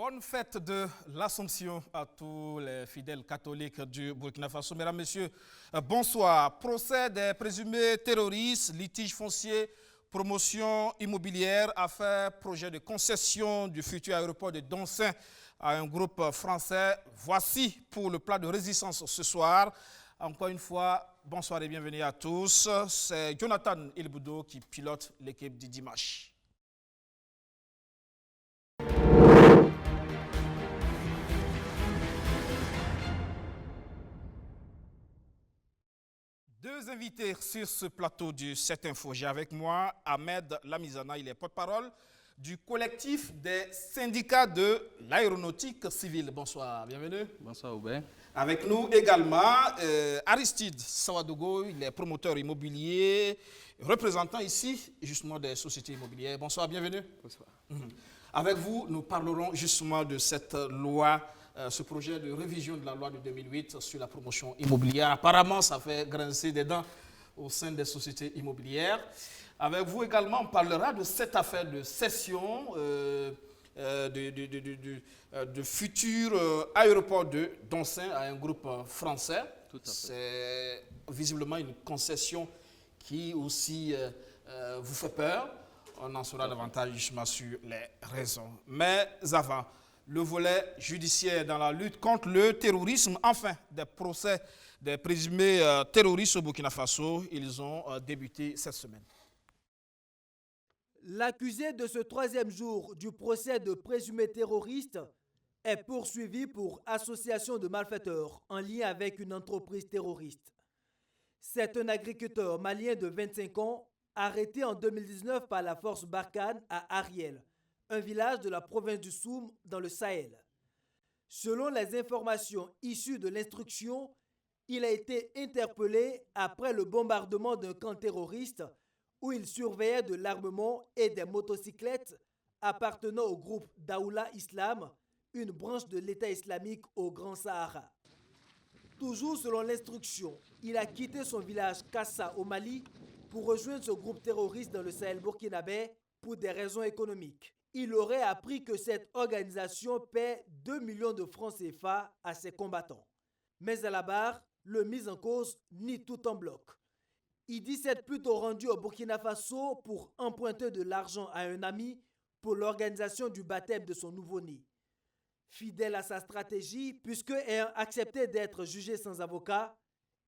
Bonne fête de l'Assomption à tous les fidèles catholiques du Burkina Faso. Mesdames, Messieurs, bonsoir. Procès des présumés terroristes, litiges fonciers, promotion immobilière, affaire projet de concession du futur aéroport de Doncin à un groupe français. Voici pour le plat de résistance ce soir. Encore une fois, bonsoir et bienvenue à tous. C'est Jonathan Ilboudo qui pilote l'équipe du dimanche. Deux invités sur ce plateau du 7 Info. J'ai avec moi Ahmed Lamizana, il est porte-parole du collectif des syndicats de l'aéronautique civile. Bonsoir, bienvenue. Bonsoir Aubin. Avec nous également Aristide Sawadogo, il est promoteur immobilier, représentant ici justement des sociétés immobilières. Bonsoir, bienvenue. Bonsoir. Avec vous, nous parlerons justement de cette loi, ce projet de révision de la loi de 2008 sur la promotion immobilière. Apparemment, ça fait grincer des dents au sein des sociétés immobilières. Avec vous également, on parlera de cette affaire de cession de futur aéroport de Doncin à un groupe français. Tout à fait. C'est visiblement une concession qui aussi vous fait peur. On en saura davantage justement sur les raisons. Mais avant, le volet judiciaire dans la lutte contre le terrorisme, enfin, des procès des présumés terroristes au Burkina Faso, ils ont débuté cette semaine. L'accusé de ce troisième jour du procès de présumé terroriste est poursuivi pour association de malfaiteurs en lien avec une entreprise terroriste. C'est un agriculteur malien de 25 ans arrêté en 2019 par la force Barkhane à Ariel, un village de la province du Soum dans le Sahel. Selon les informations issues de l'instruction, il a été interpellé après le bombardement d'un camp terroriste où il surveillait de l'armement et des motocyclettes appartenant au groupe Daoula Islam, une branche de l'État islamique au Grand Sahara. Toujours selon l'instruction, il a quitté son village Kassa au Mali pour rejoindre ce groupe terroriste dans le Sahel burkinabé pour des raisons économiques. Il aurait appris que cette organisation paie 2 millions de francs CFA à ses combattants. Mais à la barre, le mis en cause nie tout en bloc. Il dit s'être plutôt rendu au Burkina Faso pour emprunter de l'argent à un ami pour l'organisation du baptême de son nouveau-né. Fidèle à sa stratégie, puisque ayant accepté d'être jugé sans avocat,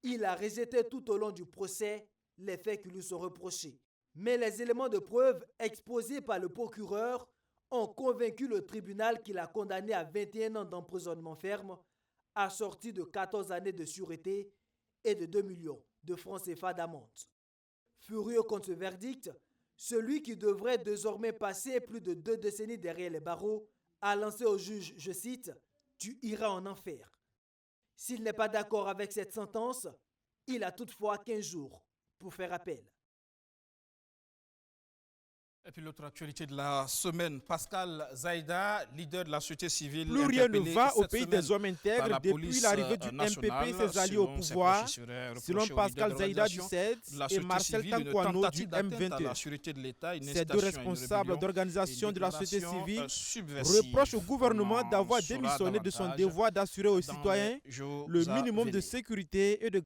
il a rejeté tout au long du procès les faits qui lui sont reprochés. Mais les éléments de preuve exposés par le procureur ont convaincu le tribunal qu'il a condamné à 21 ans d'emprisonnement ferme, assorti de 14 années de sûreté et de 2 millions de francs CFA d'amende. Furieux contre ce verdict, celui qui devrait désormais passer plus de 2 décennies derrière les barreaux a lancé au juge, je cite, « Tu iras en enfer ». S'il n'est pas d'accord avec cette sentence, il a toutefois 15 jours pour faire appel. Et puis l'autre actualité de la semaine, Pascal Zaïda, leader de la société civile. Plus rien ne va au pays des hommes intègres depuis l'arrivée du MPP et ses alliés au pouvoir, selon Pascal Zaïda du CED et Marcel Tankwano du M21. Ces deux responsables d'organisation de la société civile reprochent au gouvernement d'avoir démissionné de son devoir d'assurer aux citoyens le minimum de sécurité et de...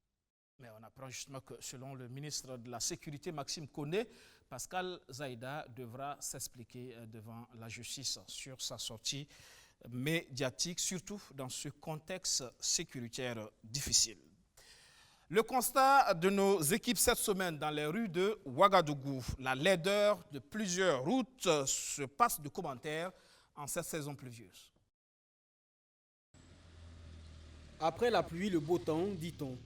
Mais on apprend justement que selon le ministre de la Sécurité, Maxime Koné, Pascal Zaïda devra s'expliquer devant la justice sur sa sortie médiatique, surtout dans ce contexte sécuritaire difficile. Le constat de nos équipes cette semaine dans les rues de Ouagadougou, la laideur de plusieurs routes se passe de commentaires en cette saison pluvieuse. Après la pluie, le beau temps, dit-on.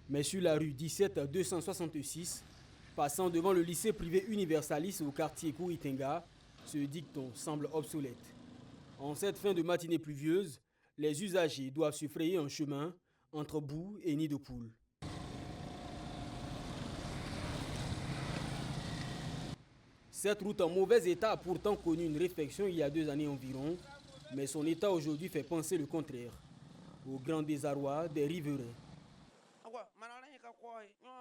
Mais sur la rue 17-266, passant devant le lycée privé universaliste au quartier Kouritenga, ce dicton semble obsolète. En cette fin de matinée pluvieuse, les usagers doivent se frayer un chemin entre boue et nid de poule. Cette route en mauvais état a pourtant connu une réfection il y a 2 années environ, mais son état aujourd'hui fait penser le contraire, au grand désarroi des riverains.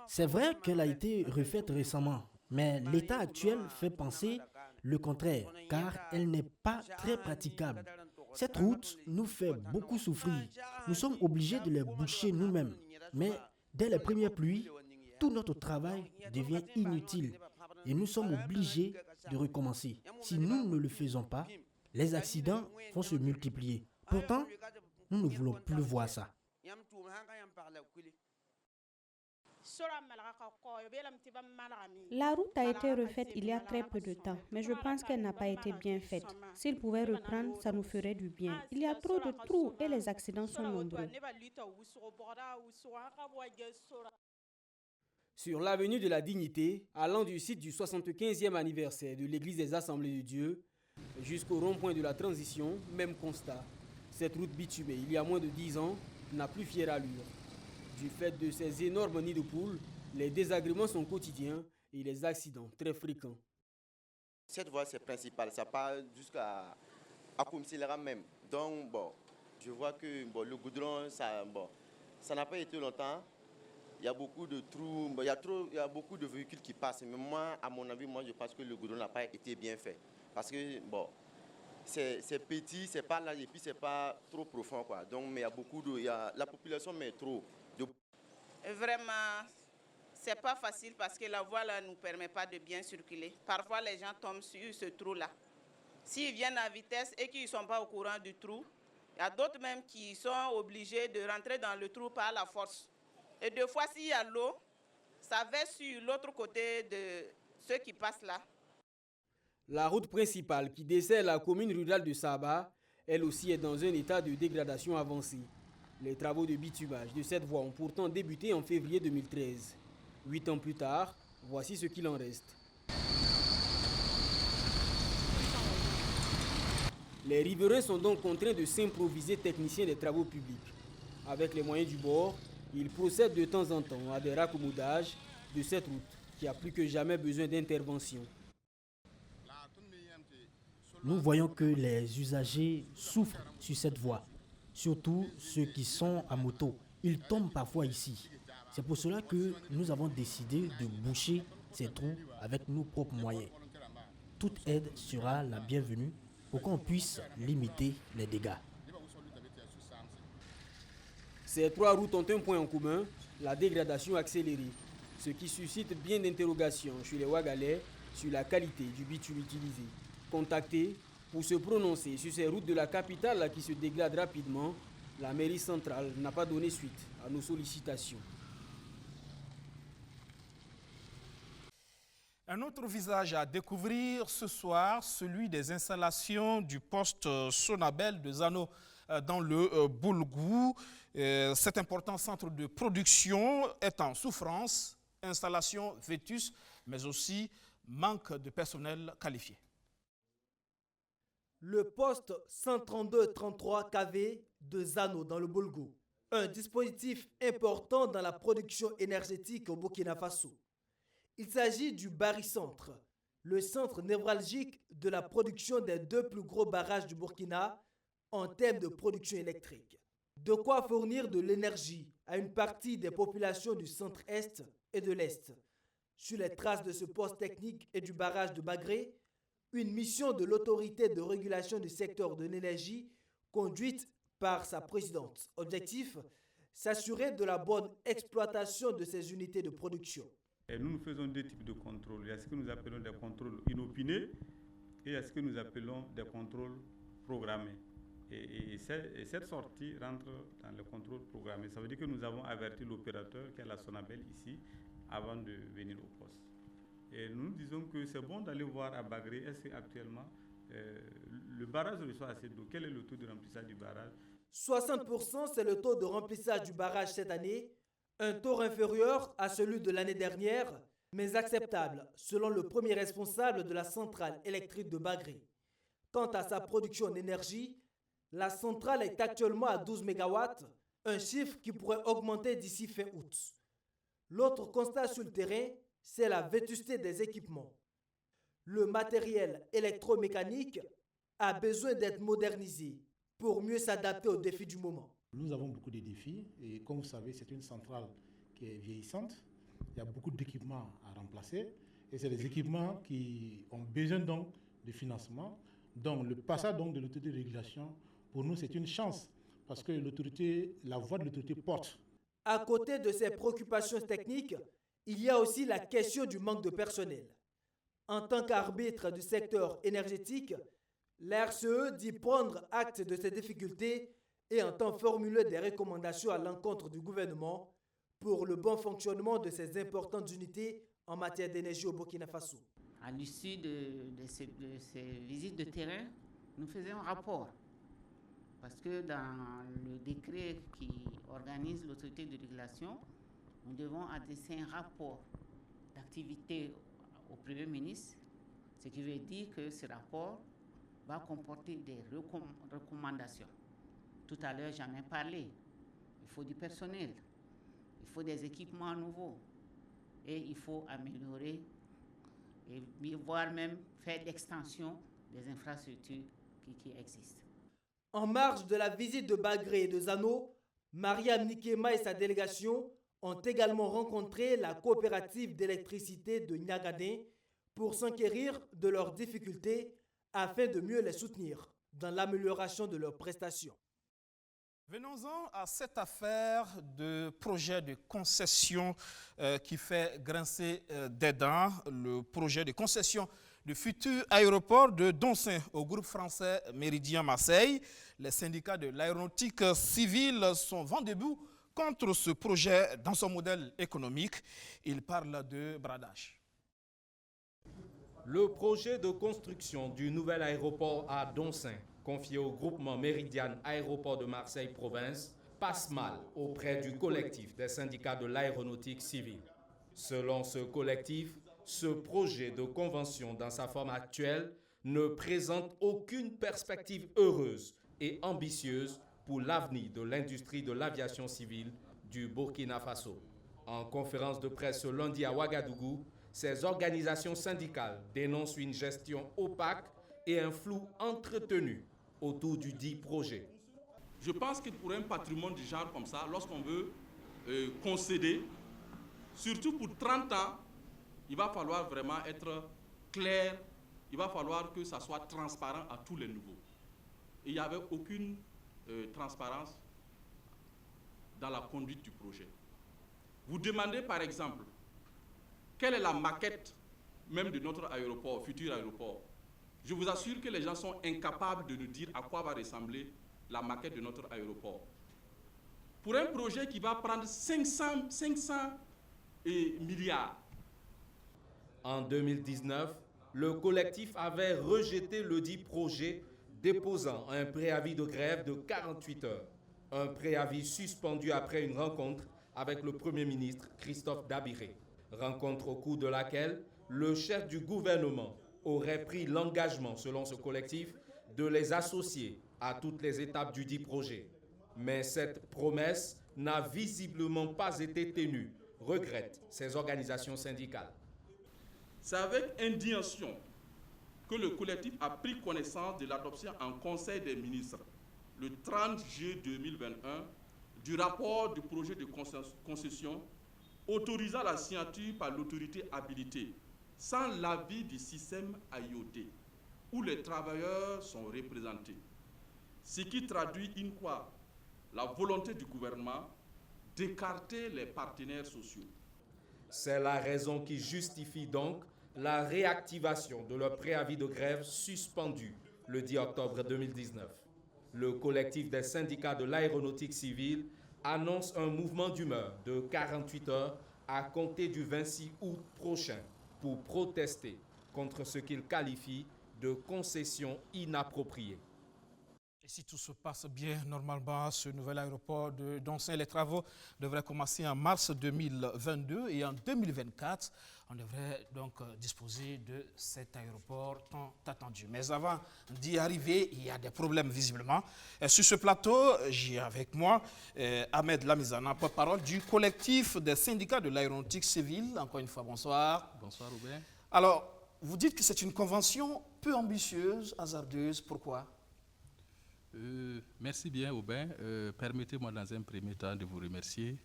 C'est vrai qu'elle a été refaite récemment, mais l'état actuel fait penser le contraire, car elle n'est pas très praticable. Cette route nous fait beaucoup souffrir. Nous sommes obligés de les boucher nous-mêmes. Mais dès les premières pluies, tout notre travail devient inutile et nous sommes obligés de recommencer. Si nous ne le faisons pas, les accidents vont se multiplier. Pourtant, nous ne voulons plus voir ça. La route a été refaite il y a très peu de temps, mais je pense qu'elle n'a pas été bien faite. S'il pouvait reprendre, ça nous ferait du bien. Il y a trop de trous et les accidents sont nombreux. Sur l'avenue de la Dignité, allant du site du 75e anniversaire de l'église des Assemblées de Dieu jusqu'au rond-point de la Transition, même constat. Cette route bitumée, il y a moins de 10 ans, n'a plus fière allure. Du fait de ces énormes nids de poules, les désagréments sont quotidiens et les accidents très fréquents. Cette voie, c'est principal, ça part jusqu'à Koumsilera même. Donc, je vois que le goudron, ça n'a pas été longtemps. Il y a beaucoup de trous, il y a beaucoup de véhicules qui passent. Mais moi, à mon avis, je pense que le goudron n'a pas été bien fait. Parce que, c'est petit, c'est pas là, et puis c'est pas trop profond, quoi. Donc, mais il y a beaucoup de... la population met trop de... Vraiment, c'est pas facile parce que la voie là ne nous permet pas de bien circuler. Parfois, les gens tombent sur ce trou-là. S'ils viennent à vitesse et qu'ils ne sont pas au courant du trou, il y a d'autres même qui sont obligés de rentrer dans le trou par la force. Et deux fois, s'il y a l'eau, ça verse sur l'autre côté de ceux qui passent là. La route principale qui dessert la commune rurale de Saba, elle aussi est dans un état de dégradation avancée. Les travaux de bitumage de cette voie ont pourtant débuté en février 2013. 8 ans plus tard, voici ce qu'il en reste. Les riverains sont donc contraints de s'improviser techniciens des travaux publics. Avec les moyens du bord, ils procèdent de temps en temps à des raccommodages de cette route qui a plus que jamais besoin d'intervention. Nous voyons que les usagers souffrent sur cette voie, surtout ceux qui sont à moto. Ils tombent parfois ici. C'est pour cela que nous avons décidé de boucher ces trous avec nos propres moyens. Toute aide sera la bienvenue pour qu'on puisse limiter les dégâts. Ces trois routes ont un point en commun, la dégradation accélérée, ce qui suscite bien d'interrogations chez les Ouagalais sur la qualité du bitume utilisé. Contacté pour se prononcer sur ces routes de la capitale qui se dégradent rapidement, la mairie centrale n'a pas donné suite à nos sollicitations. Un autre visage à découvrir ce soir, celui des installations du poste Sonabel de Zano dans le Boulgou. Cet important centre de production est en souffrance, installation vétuste, mais aussi manque de personnel qualifié. Le poste 132-33 kV de Zano dans le Boulgou, un dispositif important dans la production énergétique au Burkina Faso. Il s'agit du barycentre, le centre névralgique de la production des deux plus gros barrages du Burkina en termes de production électrique. De quoi fournir de l'énergie à une partie des populations du centre-est et de l'est. Sur les traces de ce poste technique et du barrage de Bagré, une mission de l'autorité de régulation du secteur de l'énergie conduite par sa présidente. Objectif, s'assurer de la bonne exploitation de ces unités de production. Et nous faisons deux types de contrôles. Il y a ce que nous appelons des contrôles inopinés et il y a ce que nous appelons des contrôles programmés. Et cette sortie rentre dans le contrôle programmé. Ça veut dire que nous avons averti l'opérateur qui est la Sonabel ici avant de venir au poste. Et nous disons que c'est bon d'aller voir à Bagré, est-ce qu'actuellement le barrage reçoit assez d'eau? Quel est le taux de remplissage du barrage? 60%, c'est le taux de remplissage du barrage cette année, un taux inférieur à celui de l'année dernière, mais acceptable selon le premier responsable de la centrale électrique de Bagré. Quant à sa production d'énergie, la centrale est actuellement à 12 MW, un chiffre qui pourrait augmenter d'ici fin août. L'autre constat sur le terrain, c'est la vétusté des équipements. Le matériel électromécanique a besoin d'être modernisé pour mieux s'adapter aux défis du moment. Nous avons beaucoup de défis et comme vous savez, c'est une centrale qui est vieillissante. Il y a beaucoup d'équipements à remplacer et c'est des équipements qui ont besoin donc de financement. Donc le passage donc, de l'autorité de régulation Pour nous, c'est une chance parce que la voix de l'autorité porte. À côté de ces préoccupations techniques, il y a aussi la question du manque de personnel. En tant qu'arbitre du secteur énergétique, la RCE dit prendre acte de ces difficultés et entend formuler des recommandations à l'encontre du gouvernement pour le bon fonctionnement de ces importantes unités en matière d'énergie au Burkina Faso. À l'issue de ces visites de terrain, nous faisions un rapport. Parce que dans le décret qui organise l'autorité de régulation, nous devons adresser un rapport d'activité au Premier ministre, ce qui veut dire que ce rapport va comporter des recommandations. Tout à l'heure, j'en ai parlé. Il faut du personnel, il faut des équipements nouveaux et il faut améliorer et voire même faire l'extension des infrastructures qui existent. En marge de la visite de Bagré et de Zano, Mariam Nikema et sa délégation ont également rencontré la coopérative d'électricité de Niagadin pour s'enquérir de leurs difficultés afin de mieux les soutenir dans l'amélioration de leurs prestations. Venons-en à cette affaire de projet de concession qui fait grincer des dents, le projet de concession du futur aéroport de Doncin au groupe français Méridien Marseille. Les syndicats de l'aéronautique civile sont vent debout contre ce projet dans son modèle économique. Ils parlent de bradage. Le projet de construction du nouvel aéroport à Doncin, confié au groupement Méridian Aéroport de Marseille Province, passe mal auprès du collectif des syndicats de l'aéronautique civile. Selon ce collectif, ce projet de convention dans sa forme actuelle ne présente aucune perspective heureuse et ambitieuse pour l'avenir de l'industrie de l'aviation civile du Burkina Faso. En conférence de presse ce lundi à Ouagadougou, ces organisations syndicales dénoncent une gestion opaque et un flou entretenu autour du dit projet. Je pense que pour un patrimoine du genre comme ça, lorsqu'on veut concéder, surtout pour 30 ans, il va falloir vraiment être clair, il va falloir que ça soit transparent à tous les niveaux. Et il n'y avait aucune transparence dans la conduite du projet. Vous demandez par exemple, quelle est la maquette même de notre aéroport, futur aéroport? Je vous assure que les gens sont incapables de nous dire à quoi va ressembler la maquette de notre aéroport. Pour un projet qui va prendre 500 milliards. En 2019, le collectif avait rejeté le dit projet, déposant un préavis de grève de 48 heures. Un préavis suspendu après une rencontre avec le Premier ministre Christophe Dabiré. Rencontre au cours de laquelle le chef du gouvernement aurait pris l'engagement, selon ce collectif, de les associer à toutes les étapes du dit projet. Mais cette promesse n'a visiblement pas été tenue, regrettent ces organisations syndicales. C'est avec indignation que le collectif a pris connaissance de l'adoption en Conseil des ministres, le 30 juillet 2021, du rapport du projet de concession autorisant la signature par l'autorité habilitée, sans l'avis du système AIOD, où les travailleurs sont représentés. Ce qui traduit une fois la volonté du gouvernement d'écarter les partenaires sociaux. C'est la raison qui justifie donc la réactivation de leur préavis de grève suspendu le 10 octobre 2019. Le collectif des syndicats de l'aéronautique civile annonce un mouvement d'humeur de 48 heures à compter du 26 août prochain pour protester contre ce qu'il qualifie de concession inappropriée. Et si tout se passe bien, normalement, ce nouvel aéroport de Doncin, les travaux devraient commencer en mars 2022 et en 2024, on devrait donc disposer de cet aéroport tant attendu. Mais avant d'y arriver, il y a des problèmes visiblement. Sur ce plateau, j'ai avec moi Ahmed Lamizana, porte-parole du collectif des syndicats de l'aéronautique civile. Encore une fois, bonsoir. Bonsoir, Robert. Alors, vous dites que c'est une convention peu ambitieuse, hasardeuse. Pourquoi ? Merci bien, Aubin. Permettez-moi dans un premier temps de vous remercier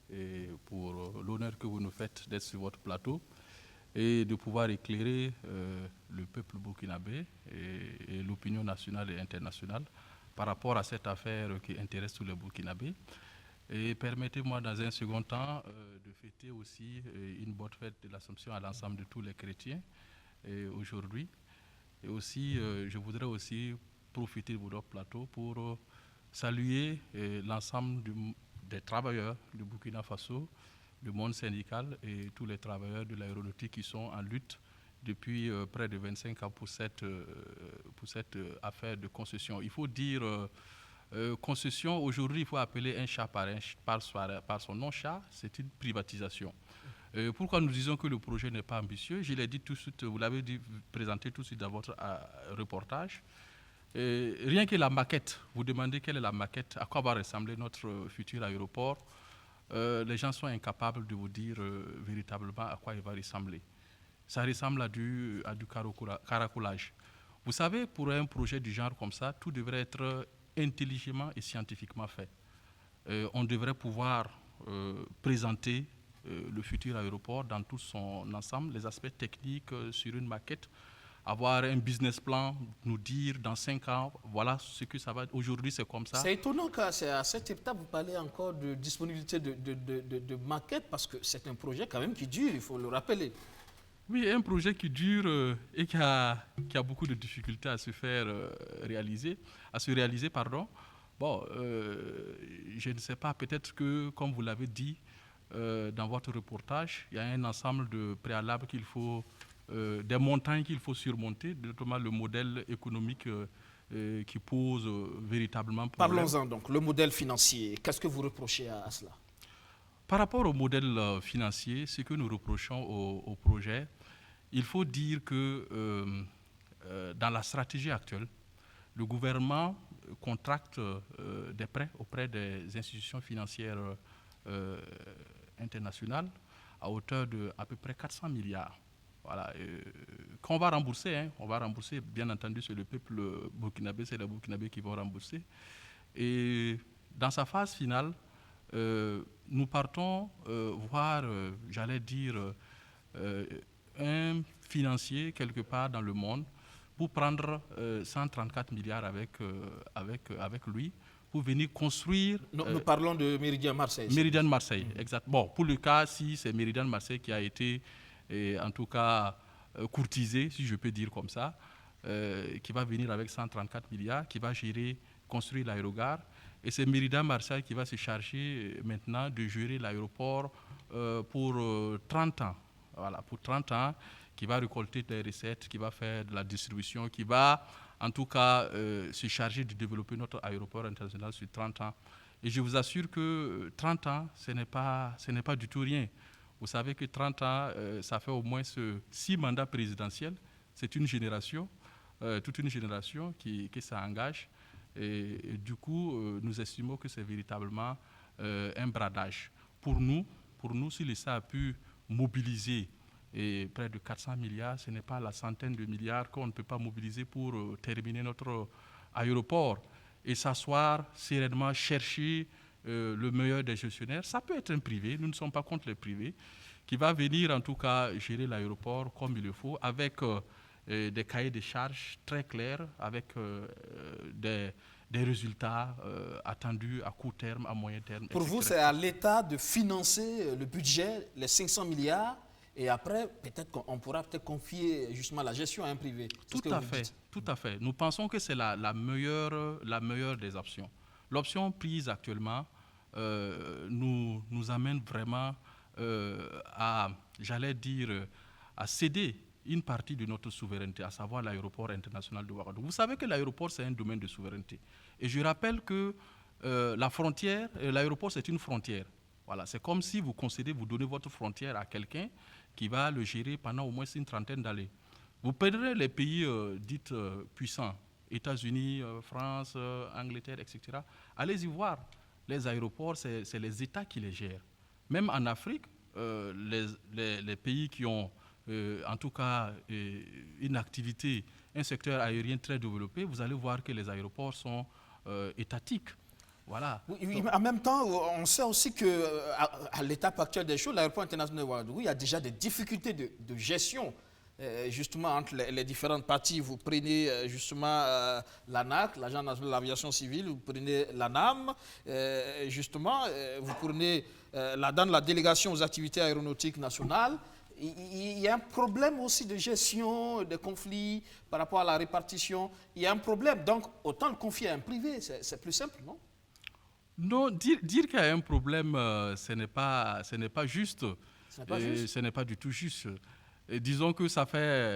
pour l'honneur que vous nous faites d'être sur votre plateau et de pouvoir éclairer le peuple burkinabé et l'opinion nationale et internationale par rapport à cette affaire qui intéresse tous les Burkinabés. Et permettez-moi dans un second temps de fêter aussi une bonne fête de l'Assomption à l'ensemble de tous les chrétiens aujourd'hui. Et aussi, je voudrais aussi profiter de votre plateau pour saluer l'ensemble des travailleurs du Burkina Faso, du monde syndical et tous les travailleurs de l'aéronautique qui sont en lutte depuis près de 25 ans pour cette affaire de concession. Il faut dire concession, aujourd'hui, il faut appeler un chat par son nom-chat, c'est une privatisation. Pourquoi nous disons que le projet n'est pas ambitieux? Je l'ai dit tout de suite, vous l'avez présenté tout de suite dans votre reportage. Rien que la maquette, vous demandez quelle est la maquette, à quoi va ressembler notre futur aéroport. Les gens sont incapables de vous dire véritablement à quoi il va ressembler. Ça ressemble à du caracolage. Vous savez, pour un projet du genre comme ça, tout devrait être intelligemment et scientifiquement fait. On devrait pouvoir présenter le futur aéroport dans tout son ensemble, les aspects techniques sur une maquette, avoir un business plan, nous dire dans 5 ans, voilà ce que ça va être. Aujourd'hui, c'est comme ça. C'est étonnant qu'à cette étape, vous parlez encore de disponibilité de maquette, parce que c'est un projet quand même qui dure, il faut le rappeler. Oui, un projet qui dure et qui a beaucoup de difficultés à se réaliser. Bon, je ne sais pas, peut-être que, comme vous l'avez dit dans votre reportage, il y a un ensemble de préalables qu'il faut, des montagnes qu'il faut surmonter, notamment le modèle économique qui pose véritablement problème. Parlons-en donc, le modèle financier, qu'est-ce que vous reprochez à cela? Par rapport au modèle financier, ce que nous reprochons au projet, il faut dire que dans la stratégie actuelle, le gouvernement contracte des prêts auprès des institutions financières internationales à hauteur de à peu près 400 milliards. Voilà, qu'on va rembourser, hein, on va rembourser, bien entendu, c'est le peuple burkinabé, c'est les Burkinabés qui vont rembourser. Et dans sa phase finale, nous partons voir, j'allais dire, un financier quelque part dans le monde pour prendre 134 milliards avec lui pour venir construire... Nous parlons de Méridien Marseille. Méridien Marseille, exact. Bon, pour le cas, si c'est Méridien Marseille qui a été, en tout cas, courtisé, si je peux dire comme ça, qui va venir avec 134 milliards, qui va gérer, construire l'aérogare. Et c'est Méridien Marseille qui va se charger maintenant de gérer l'aéroport pour 30 ans. Voilà, pour 30 ans, qui va récolter des recettes, qui va faire de la distribution, qui va en tout cas se charger de développer notre aéroport international sur 30 ans. Et je vous assure que 30 ans, ce n'est pas du tout rien. Vous savez que 30 ans, ça fait au moins 6 mandats présidentiels. C'est une génération, toute une génération qui s'engage. Et du coup, nous estimons que c'est véritablement un bradage. Pour nous, si l'État a pu mobiliser près de 400 milliards, ce n'est pas la centaine de milliards qu'on ne peut pas mobiliser pour terminer notre aéroport et s'asseoir sereinement, chercher le meilleur des gestionnaires. Ça peut être un privé, nous ne sommes pas contre les privés, qui va venir en tout cas gérer l'aéroport comme il le faut, avec des cahiers de charges très clairs, avec des résultats attendus à court terme, à moyen terme. Pour vous, c'est à l'État de financer le budget, les 500 milliards, et après, peut-être qu'on pourra confier justement la gestion à un privé. Tout à fait. Nous pensons que c'est la meilleure des options. L'option prise actuellement nous amène vraiment à céder une partie de notre souveraineté, à savoir l'aéroport international de Ouagadougou. Vous savez que l'aéroport, c'est un domaine de souveraineté. Et je rappelle que la frontière, l'aéroport, c'est une frontière. Voilà, c'est comme si vous donnez votre frontière à quelqu'un qui va le gérer pendant au moins une trentaine d'années. Vous perdrez les pays dits puissants, États-Unis, France, Angleterre, etc. Allez-y voir, les aéroports, c'est les États qui les gèrent. Même en Afrique, les pays qui ont en tout cas une activité, un secteur aérien très développé, vous allez voir que les aéroports sont étatiques. Voilà. Oui, mais en même temps, on sait aussi qu'à l'étape actuelle des choses, l'aéroport international de Ouagadougou, il y a déjà des difficultés de gestion. justement entre les différentes parties. Vous prenez justement l'ANAC, l'Agence nationale de l'aviation civile, vous prenez l'ANAM, justement, vous prenez dans la délégation aux activités aéronautiques nationales. Il y a un problème aussi de gestion des conflits par rapport à la répartition. Il y a un problème, donc autant le confier à un privé, c'est plus simple, non? Non, dire qu'il y a un problème, ce n'est pas juste. Ce n'est pas du tout juste. Et disons que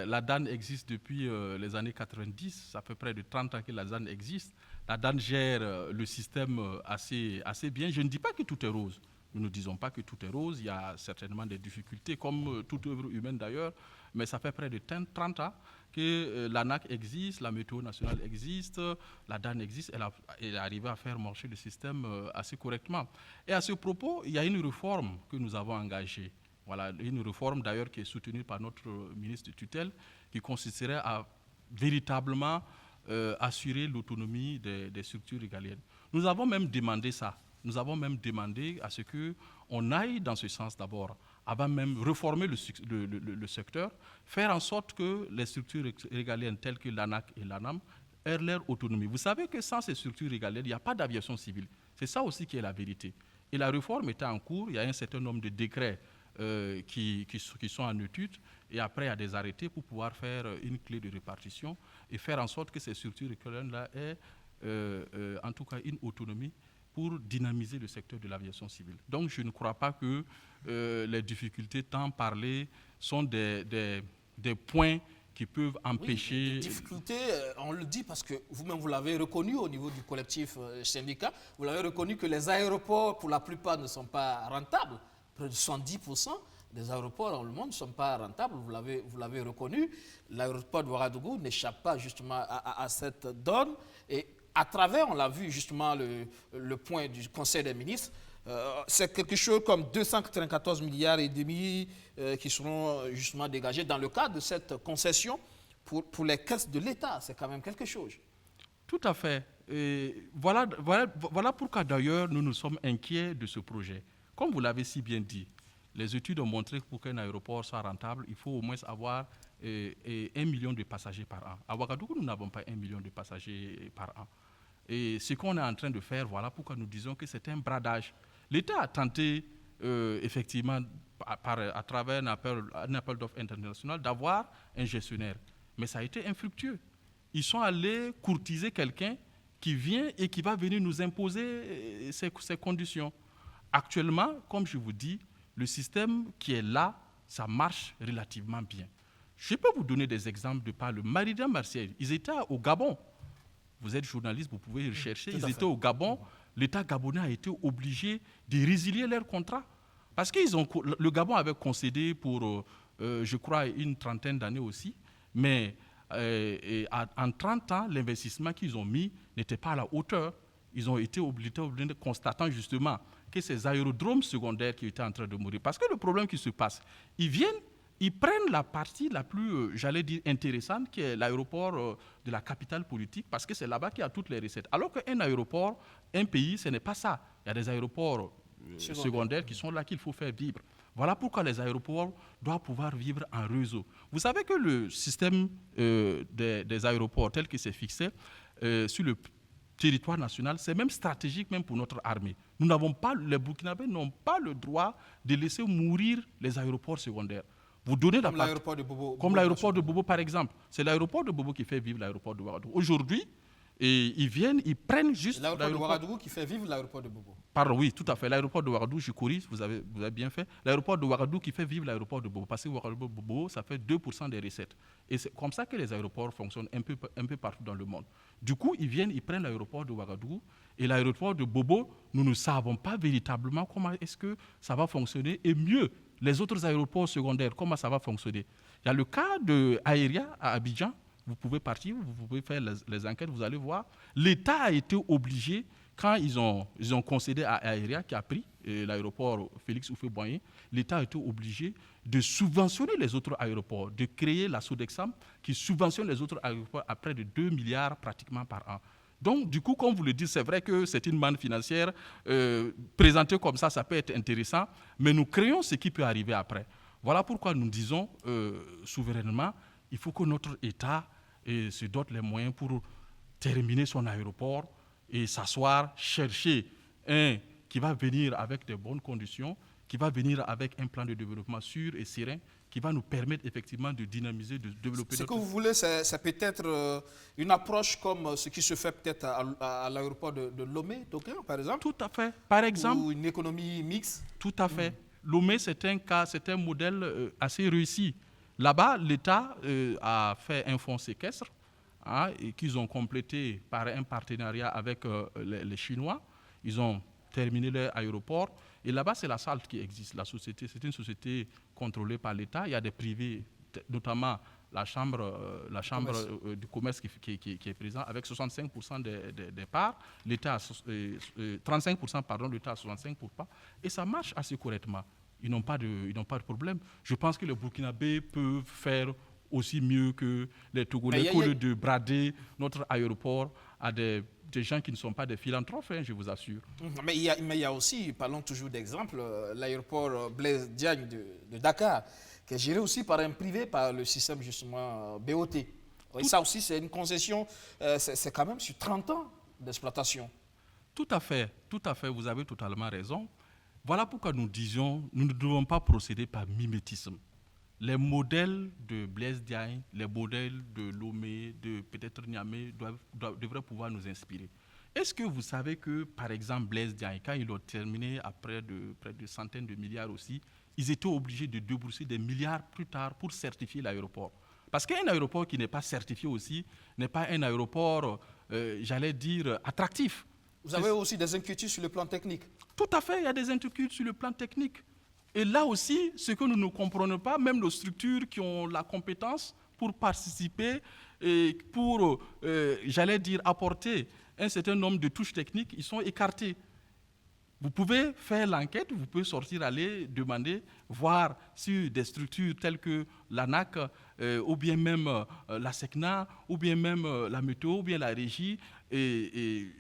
la DAN existe depuis les années 90, ça fait près de 30 ans que la DAN existe. La DAN gère le système assez bien. Je ne dis pas que tout est rose. Nous ne disons pas que tout est rose. Il y a certainement des difficultés, comme toute œuvre humaine d'ailleurs. Mais ça fait près de 30 ans que l'ANAC existe, la météo nationale existe, la DAN existe. Elle est arrivée à faire marcher le système assez correctement. Et à ce propos, il y a une réforme que nous avons engagée. Voilà, une réforme d'ailleurs qui est soutenue par notre ministre de tutelle, qui consisterait à véritablement assurer l'autonomie des structures régaliennes. Nous avons même demandé ça. Nous avons même demandé à ce qu'on aille dans ce sens d'abord, avant même réformer le secteur, faire en sorte que les structures régaliennes telles que l'ANAC et l'ANAM aient leur autonomie. Vous savez que sans ces structures régaliennes, il n'y a pas d'aviation civile. C'est ça aussi qui est la vérité. Et la réforme était en cours, il y a un certain nombre de décrets qui sont en étude, et après il y a des arrêtés pour pouvoir faire une clé de répartition et faire en sorte que ces structures régaliennes-là aient en tout cas une autonomie pour dynamiser le secteur de l'aviation civile. Donc je ne crois pas que les difficultés tant parlées sont des points qui peuvent empêcher... Oui, les difficultés, on le dit parce que vous-même vous l'avez reconnu au niveau du collectif syndicat, vous l'avez reconnu que les aéroports pour la plupart ne sont pas rentables. Près de 70% des aéroports dans le monde ne sont pas rentables, vous l'avez reconnu. L'aéroport de Ouagadougou n'échappe pas justement à cette donne. Et à travers, on l'a vu justement, le point du Conseil des ministres, c'est quelque chose comme 294 milliards et demi qui seront justement dégagés dans le cadre de cette concession pour les caisses de l'État. C'est quand même quelque chose. Tout à fait. Et voilà pourquoi d'ailleurs nous nous sommes inquiets de ce projet. Comme vous l'avez si bien dit, les études ont montré que pour qu'un aéroport soit rentable, il faut au moins avoir 1 million de passagers par an. À Ouagadougou, nous n'avons pas 1 million de passagers par an. Et ce qu'on est en train de faire, voilà pourquoi nous disons que c'est un bradage. L'État a tenté, effectivement, à travers un appel d'offres international, d'avoir un gestionnaire. Mais ça a été infructueux. Ils sont allés courtiser quelqu'un qui vient et qui va venir nous imposer ces conditions. Actuellement, comme je vous dis, le système qui est là, ça marche relativement bien. Je peux vous donner des exemples de par le Méridien Marseille. Ils étaient au Gabon. Vous êtes journaliste, vous pouvez rechercher. Ils étaient au Gabon. L'État gabonais a été obligé de résilier leur contrat. Parce que le Gabon avait concédé pour, je crois, une trentaine d'années aussi. Mais en 30 ans, l'investissement qu'ils ont mis n'était pas à la hauteur. Ils ont été obligés, constatant justement que ces aérodromes secondaires qui étaient en train de mourir. Parce que le problème qui se passe, ils prennent la partie la plus, j'allais dire, intéressante, qui est l'aéroport de la capitale politique, parce que c'est là-bas qu'il y a toutes les recettes. Alors qu'un aéroport, un pays, ce n'est pas ça. Il y a des aéroports secondaires qui sont là qu'il faut faire vivre. Voilà pourquoi les aéroports doivent pouvoir vivre en réseau. Vous savez que le système des aéroports tel qu'il s'est fixé sur le territoire national, c'est même stratégique même pour notre armée. Les Burkinabés n'ont pas le droit de laisser mourir les aéroports secondaires. Vous donnez comme l'aéroport de Bobo. Comme l'aéroport de Bobo, par exemple. C'est l'aéroport de Bobo qui fait vivre l'aéroport de Ouagadougou. Aujourd'hui, ils prennent juste l'aéroport de Ouagadougou qui fait vivre l'aéroport de Bobo. Pardon, oui, tout à fait. L'aéroport de Ouagadougou, je corrige, vous avez bien fait. L'aéroport de Ouagadougou qui fait vivre l'aéroport de Bobo. Parce que Ouagadougou, Bobo, ça fait 2% des recettes. Et c'est comme ça que les aéroports fonctionnent un peu partout dans le monde. Du coup, ils prennent l'aéroport de Ouagadougou et l'aéroport de Bobo, nous ne savons pas véritablement comment est-ce que ça va fonctionner. Et mieux, les autres aéroports secondaires, comment ça va fonctionner. Il y a le cas de Aéria à Abidjan. Vous pouvez partir, vous pouvez faire les enquêtes, vous allez voir. L'État a été obligé, quand ils ont concédé à Aéria, qui a pris l'aéroport Félix Houphouët-Boigny, l'État a été obligé de subventionner les autres aéroports, de créer la Sodexam qui subventionne les autres aéroports à près de 2 milliards pratiquement par an. Donc, du coup, comme vous le dites, c'est vrai que c'est une manne financière. Présentée comme ça peut être intéressant, mais nous créons ce qui peut arriver après. Voilà pourquoi nous disons souverainement, il faut que notre État se dote les moyens pour terminer son aéroport et s'asseoir, chercher un qui va venir avec de bonnes conditions, qui va venir avec un plan de développement sûr et serein, qui va nous permettre effectivement de dynamiser, de développer. Ce que vous voulez, c'est peut-être une approche comme ce qui se fait peut-être à l'aéroport de Lomé, par exemple. Tout à fait. Par exemple. Ou une économie mixte. Tout à fait. Lomé, c'est un modèle assez réussi. Là-bas, l'État a fait un fonds séquestre et qu'ils ont complété par un partenariat avec les Chinois. Ils ont terminé leur aéroport. Et là-bas, c'est la SALT qui existe. La société, c'est une société contrôlée par l'État. Il y a des privés, notamment la chambre du commerce qui est présente avec 65% des parts. L'État a 35%, pardon, l'État a 65%. Et ça marche assez correctement. Ils n'ont pas de problème. Je pense que les Burkinabés peuvent faire aussi mieux que les Togolais au lieu de brader notre aéroport à des gens qui ne sont pas des philanthropes, je vous assure. Mais il y a aussi, parlons toujours d'exemple, l'aéroport Blaise Diagne de Dakar, qui est géré aussi par un privé, par le système justement BOT. Et ça aussi, c'est une concession, c'est quand même sur 30 ans d'exploitation. Tout à fait, vous avez totalement raison. Voilà pourquoi nous disions, nous ne devons pas procéder par mimétisme. Les modèles de Blaise Diagne, les modèles de Lomé, de peut-être Niamey devraient pouvoir nous inspirer. Est-ce que vous savez que, par exemple, Blaise Diagne, quand ils ont terminé à près de centaines de milliards aussi, ils étaient obligés de débourser des milliards plus tard pour certifier l'aéroport. Parce qu'un aéroport qui n'est pas certifié aussi n'est pas un aéroport, j'allais dire, attractif. Vous avez aussi des inquiétudes sur le plan technique? Tout à fait, il y a des inquiétudes sur le plan technique. Et là aussi, ce que nous ne comprenons pas, même nos structures qui ont la compétence pour participer et pour, j'allais dire, apporter un certain nombre de touches techniques, ils sont écartés. Vous pouvez faire l'enquête, vous pouvez sortir, aller demander, voir si des structures telles que l'ANAC, ou bien même la SECNA, ou bien même la météo, ou bien la régie,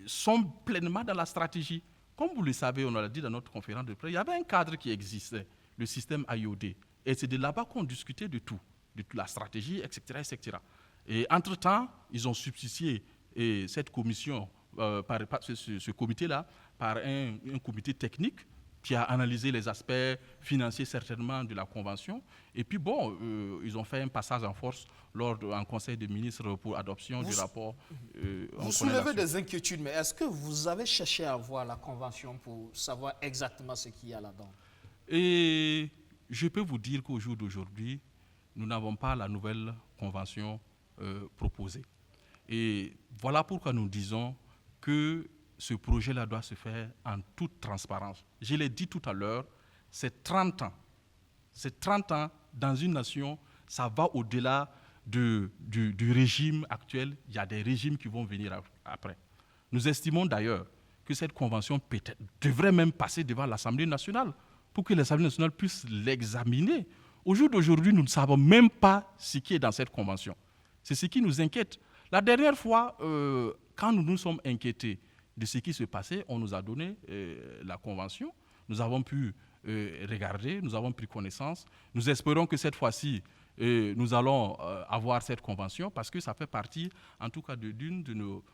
sont pleinement dans la stratégie. Comme vous le savez, on l'a dit dans notre conférence de presse, il y avait un cadre qui existait, le système IOD. Et c'est de là-bas qu'on discutait de tout, de toute la stratégie, etc. etc. Et entre-temps, ils ont substitué cette commission, ce comité-là, par un comité technique qui a analysé les aspects financiers certainement de la convention. Et puis bon, ils ont fait un passage en force lors d'un conseil des ministres pour adoption du rapport. Vous soulevez des inquiétudes, mais est-ce que vous avez cherché à voir la convention pour savoir exactement ce qu'il y a là-dedans? Et je peux vous dire qu'au jour d'aujourd'hui, nous n'avons pas la nouvelle convention proposée. Et voilà pourquoi nous disons que ce projet-là doit se faire en toute transparence. Je l'ai dit tout à l'heure, c'est 30 ans. C'est 30 ans dans une nation, ça va au-delà du régime actuel. Il y a des régimes qui vont venir après. Nous estimons d'ailleurs que cette convention devrait même passer devant l'Assemblée nationale pour que l'Assemblée nationale puisse l'examiner. Au jour d'aujourd'hui, nous ne savons même pas ce qui est dans cette convention. C'est ce qui nous inquiète. La dernière fois, quand nous nous sommes inquiétés de ce qui se passait, on nous a donné la convention. Nous avons pu regarder, nous avons pris connaissance. Nous espérons que cette fois-ci, nous allons avoir cette convention parce que ça fait partie, en tout cas, d'une de nos,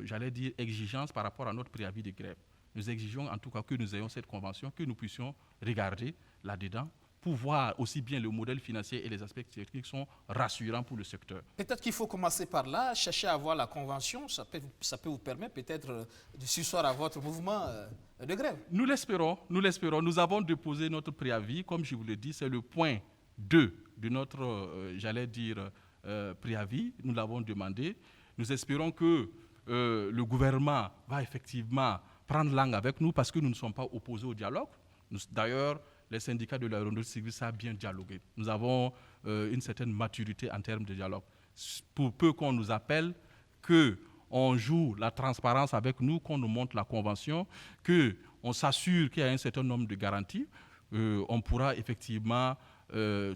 j'allais dire, exigences par rapport à notre préavis de grève. Nous exigeons en tout cas que nous ayons cette convention, que nous puissions regarder là-dedans pour voir aussi bien le modèle financier et les aspects techniques sont rassurants pour le secteur. Peut-être qu'il faut commencer par là, chercher à avoir la convention, ça peut vous permettre peut-être de surseoir à votre mouvement de grève. Nous l'espérons. Nous avons déposé notre préavis, comme je vous l'ai dit, c'est le point 2 de notre, j'allais dire, préavis. Nous l'avons demandé. Nous espérons que le gouvernement va effectivement prendre langue avec nous parce que nous ne sommes pas opposés au dialogue. D'ailleurs, les syndicats de l'aéronautique civile savent bien dialoguer. Nous avons une certaine maturité en termes de dialogue. Pour peu qu'on nous appelle, qu'on joue la transparence avec nous, qu'on nous montre la convention, qu'on s'assure qu'il y a un certain nombre de garanties, on pourra effectivement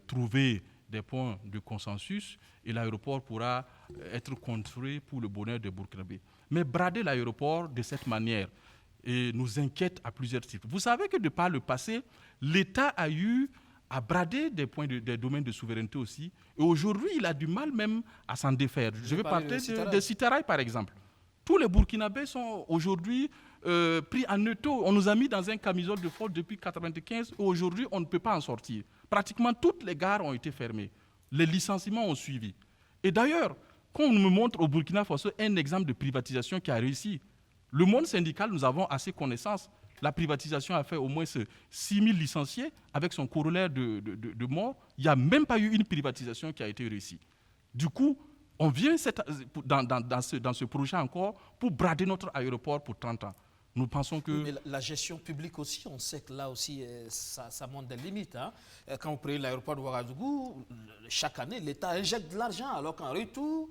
trouver des points de consensus et l'aéroport pourra être construit pour le bonheur des Burkinabés. Mais brader l'aéroport de cette manière nous inquiète à plusieurs titres. Vous savez que de par le passé, l'État a eu a bradé des domaines de souveraineté aussi. Et aujourd'hui, il a du mal même à s'en défaire. Je vais parler de Citaraï, par exemple. Tous les Burkinabés sont aujourd'hui pris en étau. On nous a mis dans un camisole de force depuis 1995 et aujourd'hui, on ne peut pas en sortir. Pratiquement toutes les gares ont été fermées. Les licenciements ont suivi. Et d'ailleurs, quand on me montre au Burkina Faso un exemple de privatisation qui a réussi, le monde syndical, nous avons assez connaissance. La privatisation a fait au moins 6 000 licenciés avec son corollaire de mort. Il n'y a même pas eu une privatisation qui a été réussie. Du coup, on vient dans ce projet encore pour brader notre aéroport pour 30 ans. Nous pensons que... Mais la gestion publique aussi, on sait que là aussi, ça monte des limites. Hein. Quand vous prenez l'aéroport de Ouagadougou, chaque année, l'État injecte de l'argent, alors qu'en retour,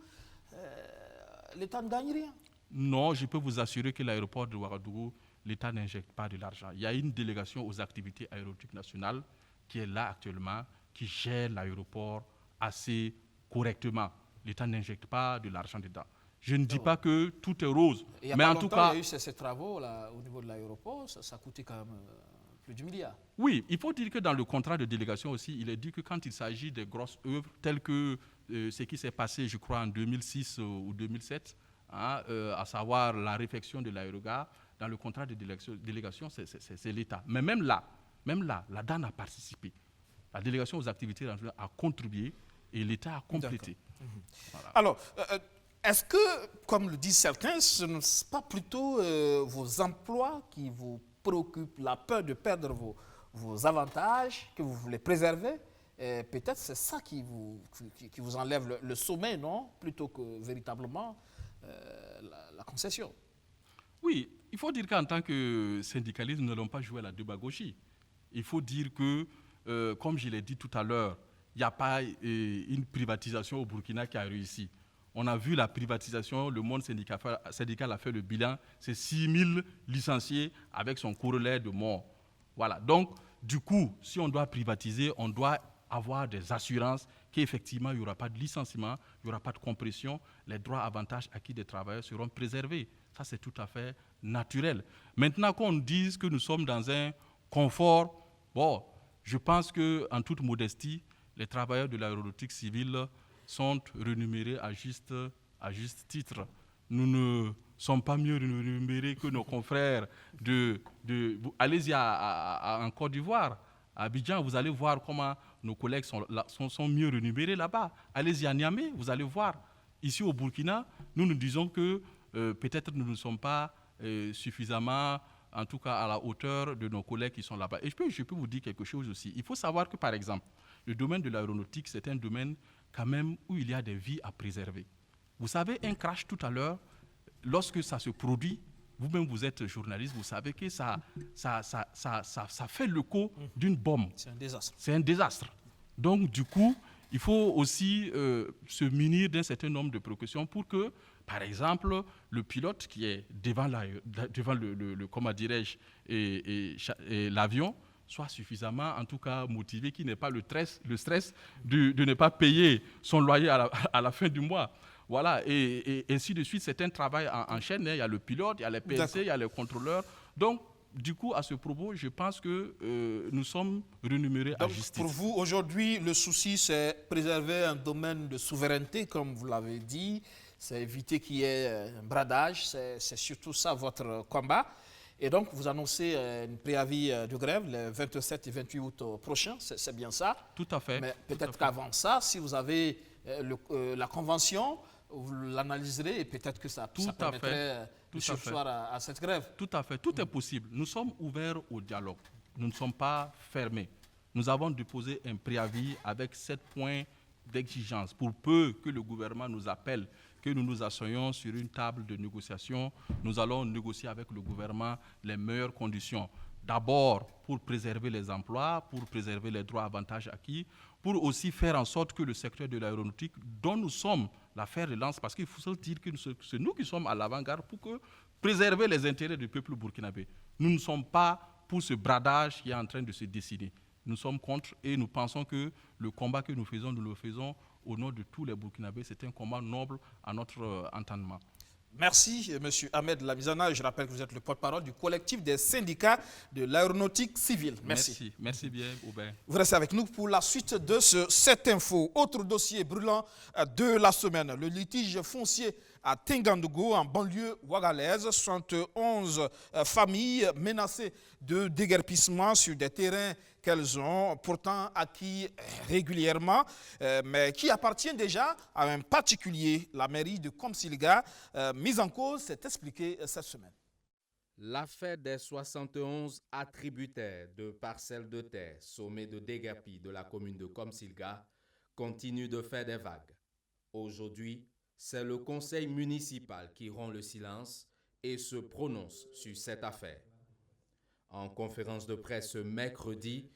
l'État ne gagne rien. Non, je peux vous assurer que l'aéroport de Ouagadougou, l'État n'injecte pas de l'argent. Il y a une délégation aux activités aéronautiques nationales qui est là actuellement, qui gère l'aéroport assez correctement. L'État n'injecte pas de l'argent dedans. Je ne dis pas que tout est rose. Mais en tout cas, il y a eu ces travaux là, au niveau de l'aéroport, ça a coûté quand même plus d'1 milliard. Oui, il faut dire que dans le contrat de délégation aussi, il est dit que quand il s'agit de grosses œuvres, telles que ce qui s'est passé, je crois, en 2006 ou 2007, hein, à savoir la réfection de l'aérogare, dans le contrat de délégation, c'est l'État. Mais même là, la DAN a participé. La délégation aux activités a contribué et l'État a complété. Voilà. Alors, est-ce que, comme le disent certains, ce n'est pas plutôt vos emplois qui vous préoccupent, la peur de perdre vos avantages, que vous voulez préserver? Peut-être c'est ça qui vous enlève le sommet, non? Plutôt que véritablement la concession. Oui, il faut dire qu'en tant que syndicalistes, nous n'allons pas jouer à la démagogie. Il faut dire que, comme je l'ai dit tout à l'heure, il n'y a pas une privatisation au Burkina qui a réussi. On a vu la privatisation, le monde syndical a fait le bilan, c'est 6 000 licenciés avec son corollaire de mort. Voilà. Donc, du coup, si on doit privatiser, on doit avoir des assurances qu'effectivement, il n'y aura pas de licenciement, il n'y aura pas de compression, les droits avantages acquis des travailleurs seront préservés. Ça, c'est tout à fait naturel. Maintenant, qu'on dise que nous sommes dans un confort, bon, je pense qu'en toute modestie, les travailleurs de l'aéronautique civile sont rémunérés à juste titre. Nous ne sommes pas mieux rémunérés que nos confrères allez-y en Côte d'Ivoire, à Abidjan, vous allez voir comment nos collègues sont mieux rémunérés là-bas. Allez-y à Niamey, vous allez voir. Ici au Burkina, nous disons que peut-être nous ne sommes pas suffisamment, en tout cas à la hauteur de nos collègues qui sont là-bas. Et je peux vous dire quelque chose aussi. Il faut savoir que, par exemple, le domaine de l'aéronautique, c'est un domaine quand même où il y a des vies à préserver. Vous savez, un crash tout à l'heure, lorsque ça se produit, vous-même vous êtes journaliste, vous savez que ça fait l'écho d'une bombe. C'est un désastre. C'est un désastre. Donc, du coup, il faut aussi se munir d'un certain nombre de précautions pour que, par exemple, le pilote qui est devant le comment dirais-je, et l'avion soit suffisamment, en tout cas, motivé, qu'il n'ait pas le stress de ne pas payer son loyer à la fin du mois. Voilà, et ainsi de suite. C'est un travail en chaîne. Il y a le pilote, il y a les PLC, il y a les contrôleurs. Donc, du coup, à ce propos, je pense que nous sommes rémunérés à justice. Pour vous, aujourd'hui, le souci, c'est préserver un domaine de souveraineté, comme vous l'avez dit. C'est éviter qu'il y ait un bradage. C'est surtout ça votre combat. Et donc, vous annoncez un préavis de grève les 27 et 28 août prochains. C'est bien ça? Tout à fait. Mais peut-être qu'avant ça, si vous avez la convention, vous l'analyserez et peut-être que ça permettrait de sursoir à cette grève. Tout à fait. Tout est possible. Nous sommes ouverts au dialogue. Nous ne sommes pas fermés. Nous avons déposé un préavis avec 7 points d'exigence. Pour peu que le gouvernement nous appelle, que nous nous assoyons sur une table de négociation, nous allons négocier avec le gouvernement les meilleures conditions. D'abord, pour préserver les emplois, pour préserver les droits avantages acquis, pour aussi faire en sorte que le secteur de l'aéronautique, dont nous sommes la fer de lance, parce qu'il faut se dire que c'est nous qui sommes à l'avant-garde pour préserver les intérêts du peuple burkinabé. Nous ne sommes pas pour ce bradage qui est en train de se dessiner. Nous sommes contre et nous pensons que le combat que nous le faisons au nom de tous les Burkinabés. C'est un combat noble à notre entendement. Merci, M. Ahmed Lamizana. Je rappelle que vous êtes le porte-parole du collectif des syndicats de l'aéronautique civile. Merci. Merci bien, Aubin. Vous restez avec nous pour la suite de cette info. Autre dossier brûlant de la semaine, le litige foncier à Tengandogo, en banlieue ouagalaise. 71 familles menacées de déguerpissement sur des terrains qu'elles ont pourtant acquis régulièrement, mais qui appartiennent déjà à un particulier. La mairie de Komsilga, mise en cause, s'est expliquée cette semaine. L'affaire des 71 attributaires de parcelles de terre sommées de déguerpis de la commune de Komsilga continue de faire des vagues. Aujourd'hui, c'est le conseil municipal qui rompt le silence et se prononce sur cette affaire. En conférence de presse ce mercredi,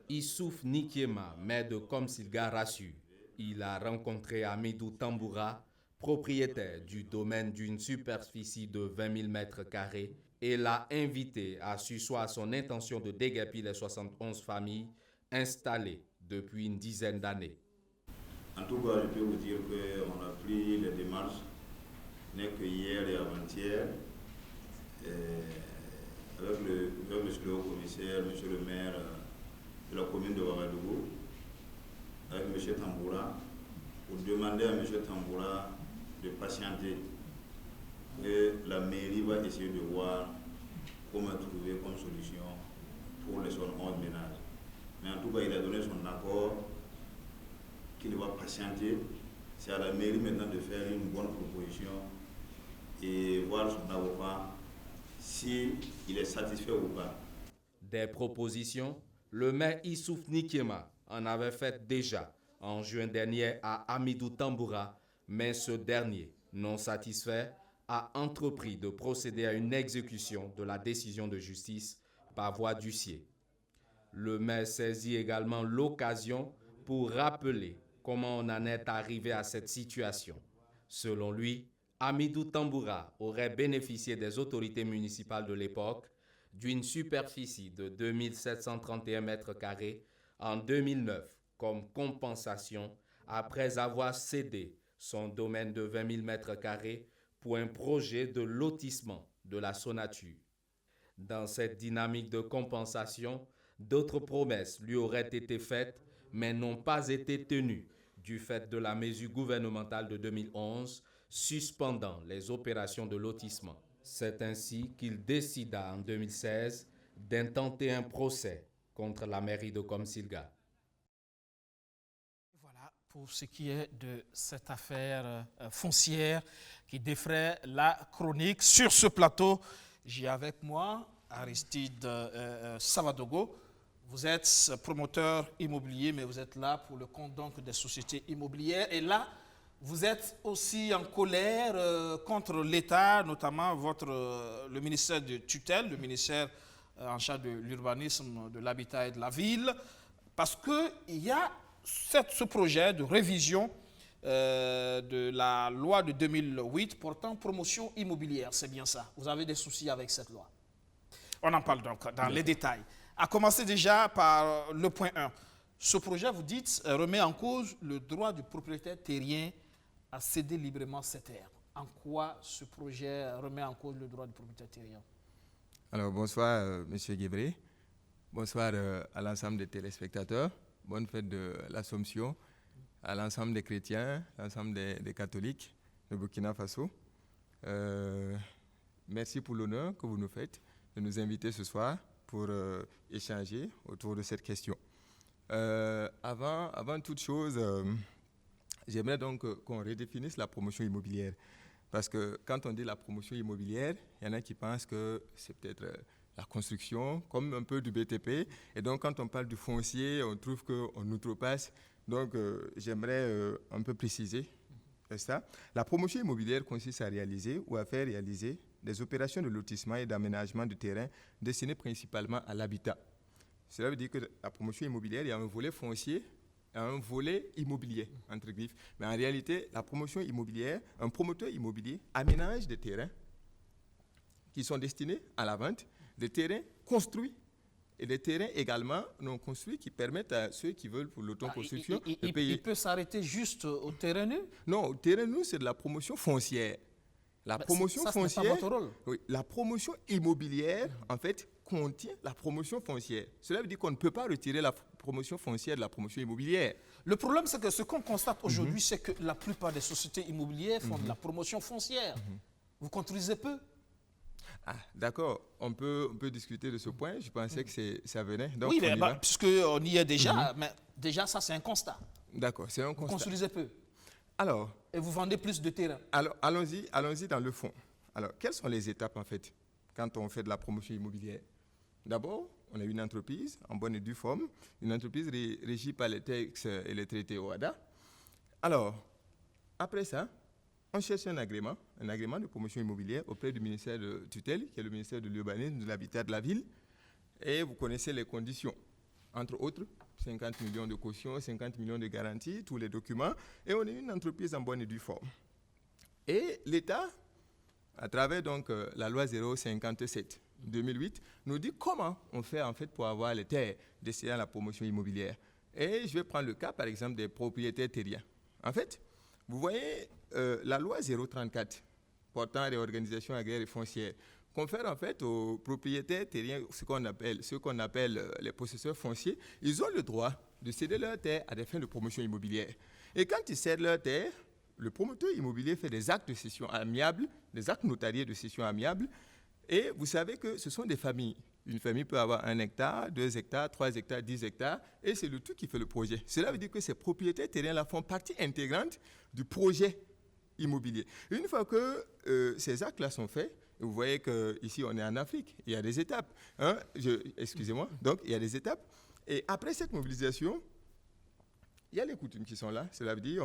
Issouf Nikiema, maire de Komsilga, rassure. Il a rencontré Amidou Tamboura, propriétaire du domaine d'une superficie de 20 000 mètres carrés, et l'a invité à surseoir son intention de déguerpir les 71 familles installées depuis une dizaine d'années. En tout cas, je peux vous dire qu'on a pris les démarches, n'est que hier et avant-hier, avec monsieur le haut-commissaire, monsieur le maire de la commune de Ouagadougou, avec monsieur Tamboura, pour demander à monsieur Tamboura de patienter. Et la mairie va essayer de voir comment trouver comme solution pour les 71 ménages. Mais en tout cas, il a donné son accord qu'il va patienter. C'est à la mairie maintenant de faire une bonne proposition et voir son avocat s'il est satisfait ou pas. Des propositions, le maire Issouf Nikiema en avait fait déjà en juin dernier à Amidou Tamboura, mais ce dernier, non satisfait, a entrepris de procéder à une exécution de la décision de justice par voie d'huissier. Le maire saisit également l'occasion pour rappeler comment on en est arrivé à cette situation. Selon lui, Amidou Tamboura aurait bénéficié des autorités municipales de l'époque d'une superficie de 2731 mètres carrés en 2009 comme compensation après avoir cédé son domaine de 20 000 mètres carrés pour un projet de lotissement de la Sonature. Dans cette dynamique de compensation, d'autres promesses lui auraient été faites mais n'ont pas été tenues du fait de la mesure gouvernementale de 2011 suspendant les opérations de lotissement. C'est ainsi qu'il décida en 2016 d'intenter un procès contre la mairie de Komsilga. Voilà pour ce qui est de cette affaire foncière qui défraie la chronique. Sur ce plateau, j'ai avec moi Aristide Savadogo. Vous êtes promoteur immobilier, mais vous êtes là pour le compte donc des sociétés immobilières. Et là, vous êtes aussi en colère contre l'État, notamment le ministère de tutelle, le ministère en charge de l'urbanisme, de l'habitat et de la ville, parce qu'il y a ce projet de révision de la loi de 2008 portant promotion immobilière. C'est bien ça. Vous avez des soucis avec cette loi. On en parle donc dans les détails. À commencer déjà par le point 1. Ce projet, vous dites, remet en cause le droit du propriétaire terrien à céder librement ses terres. En quoi ce projet remet en cause le droit du propriétaire terrien? Alors, bonsoir, M. Guébré. Bonsoir à l'ensemble des téléspectateurs. Bonne fête de l'Assomption à l'ensemble des chrétiens, l'ensemble des catholiques de Burkina Faso. Merci pour l'honneur que vous nous faites de nous inviter ce soir pour échanger autour de cette question. Avant toute chose, j'aimerais donc qu'on redéfinisse la promotion immobilière. Parce que quand on dit la promotion immobilière, il y en a qui pensent que c'est peut-être la construction, comme un peu du BTP. Et donc, quand on parle du foncier, on trouve qu'on outrepasse. Donc, j'aimerais un peu préciser ça. La promotion immobilière consiste à réaliser ou à faire réaliser des opérations de lotissement et d'aménagement de terrain destinées principalement à l'habitat. Cela veut dire que la promotion immobilière, il y a un volet foncier et un volet immobilier, entre griffes. Mais en réalité, la promotion immobilière, un promoteur immobilier aménage des terrains qui sont destinés à la vente, des terrains construits et des terrains également non construits qui permettent à ceux qui veulent pour l'autoconstruction de payer. Il peut s'arrêter juste au terrain nu? Non, au terrain nu, c'est de la promotion foncière. La promotion foncière, c'est pas votre rôle. Oui, la promotion immobilière, en fait, contient la promotion foncière. Cela veut dire qu'on ne peut pas retirer la promotion foncière de la promotion immobilière. Le problème, c'est que ce qu'on constate aujourd'hui, c'est que la plupart des sociétés immobilières font de la promotion foncière. Vous construisez peu. Ah, d'accord. On peut discuter de ce point. Je pensais que ça venait. Donc, oui, mais puisqu'on y est déjà, mais déjà, ça, c'est un constat. D'accord, c'est un constat. Vous construisez peu. Alors, et vous vendez plus de terrain. Alors, allons-y dans le fond. Alors, quelles sont les étapes, en fait, quand on fait de la promotion immobilière? D'abord, on a une entreprise en bonne et due forme, une entreprise régie par les textes et les traités OHADA. Alors, après ça, on cherche un agrément de promotion immobilière auprès du ministère de tutelle, qui est le ministère de l'Urbanisme, de l'Habitat de la ville. Et vous connaissez les conditions. Entre autres, 50 millions de caution, 50 millions de garanties, tous les documents. Et on est une entreprise en bonne et due forme. Et l'État, à travers donc la loi 057/2008, nous dit comment on fait en fait pour avoir les terres destinées à la promotion immobilière. Et je vais prendre le cas, par exemple, des propriétaires terriens. En fait, vous voyez, la loi 034 portant réorganisation agraire et foncière confère en fait aux propriétaires terriens ce qu'on appelle les possesseurs fonciers. Ils ont le droit de céder leurs terres à des fins de promotion immobilière. Et quand ils cèdent leurs terres, le promoteur immobilier fait des actes de cession amiables, des actes notariés de cession amiables. Et vous savez que ce sont des familles. Une famille peut avoir 1 hectare, 2 hectares, 3 hectares, 10 hectares, et c'est le tout qui fait le projet. Cela veut dire que ces propriétaires terriens-là font partie intégrante du projet immobilier. Une fois que ces actes-là sont faits, vous voyez qu'ici on est en Afrique, il y a des étapes. Hein? Excusez-moi, donc il y a des étapes. Et après cette mobilisation, il y a les coutumes qui sont là. Cela veut dire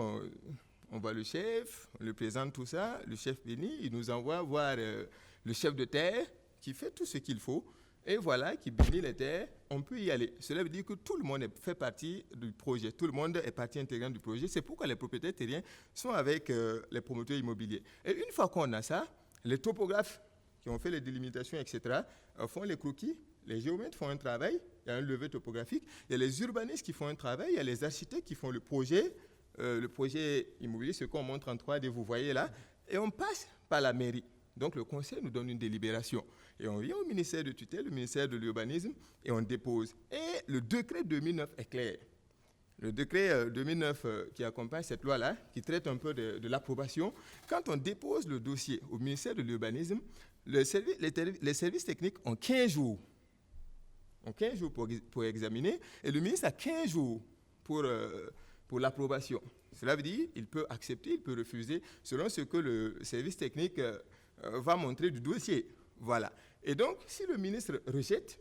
on voit le chef, on lui présente tout ça, le chef bénit, il nous envoie voir le chef de terre qui fait tout ce qu'il faut. Et voilà, qui bénit les terres, on peut y aller. Cela veut dire que tout le monde fait partie du projet. Tout le monde est partie intégrante du projet. C'est pourquoi les propriétaires terriens sont avec les promoteurs immobiliers. Et une fois qu'on a ça, les topographes qui ont fait les délimitations, etc., font les croquis. Les géomètres font un travail. Il y a un levé topographique. Il y a les urbanistes qui font un travail. Il y a les architectes qui font le projet immobilier, ce qu'on montre en 3D, vous voyez là. Et on passe par la mairie. Donc le conseil nous donne une délibération. Et on vient au ministère de tutelle, le ministère de l'urbanisme, et on dépose. Et le décret 2009 est clair. Le décret 2009 qui accompagne cette loi-là, qui traite un peu de l'approbation, quand on dépose le dossier au ministère de l'urbanisme, les services techniques ont 15 jours. Ont 15 jours pour examiner, et le ministre a 15 jours pour l'approbation. Cela veut dire qu'il peut accepter, il peut refuser, selon ce que le service technique va montrer du dossier. Voilà. Et donc, si le ministre rejette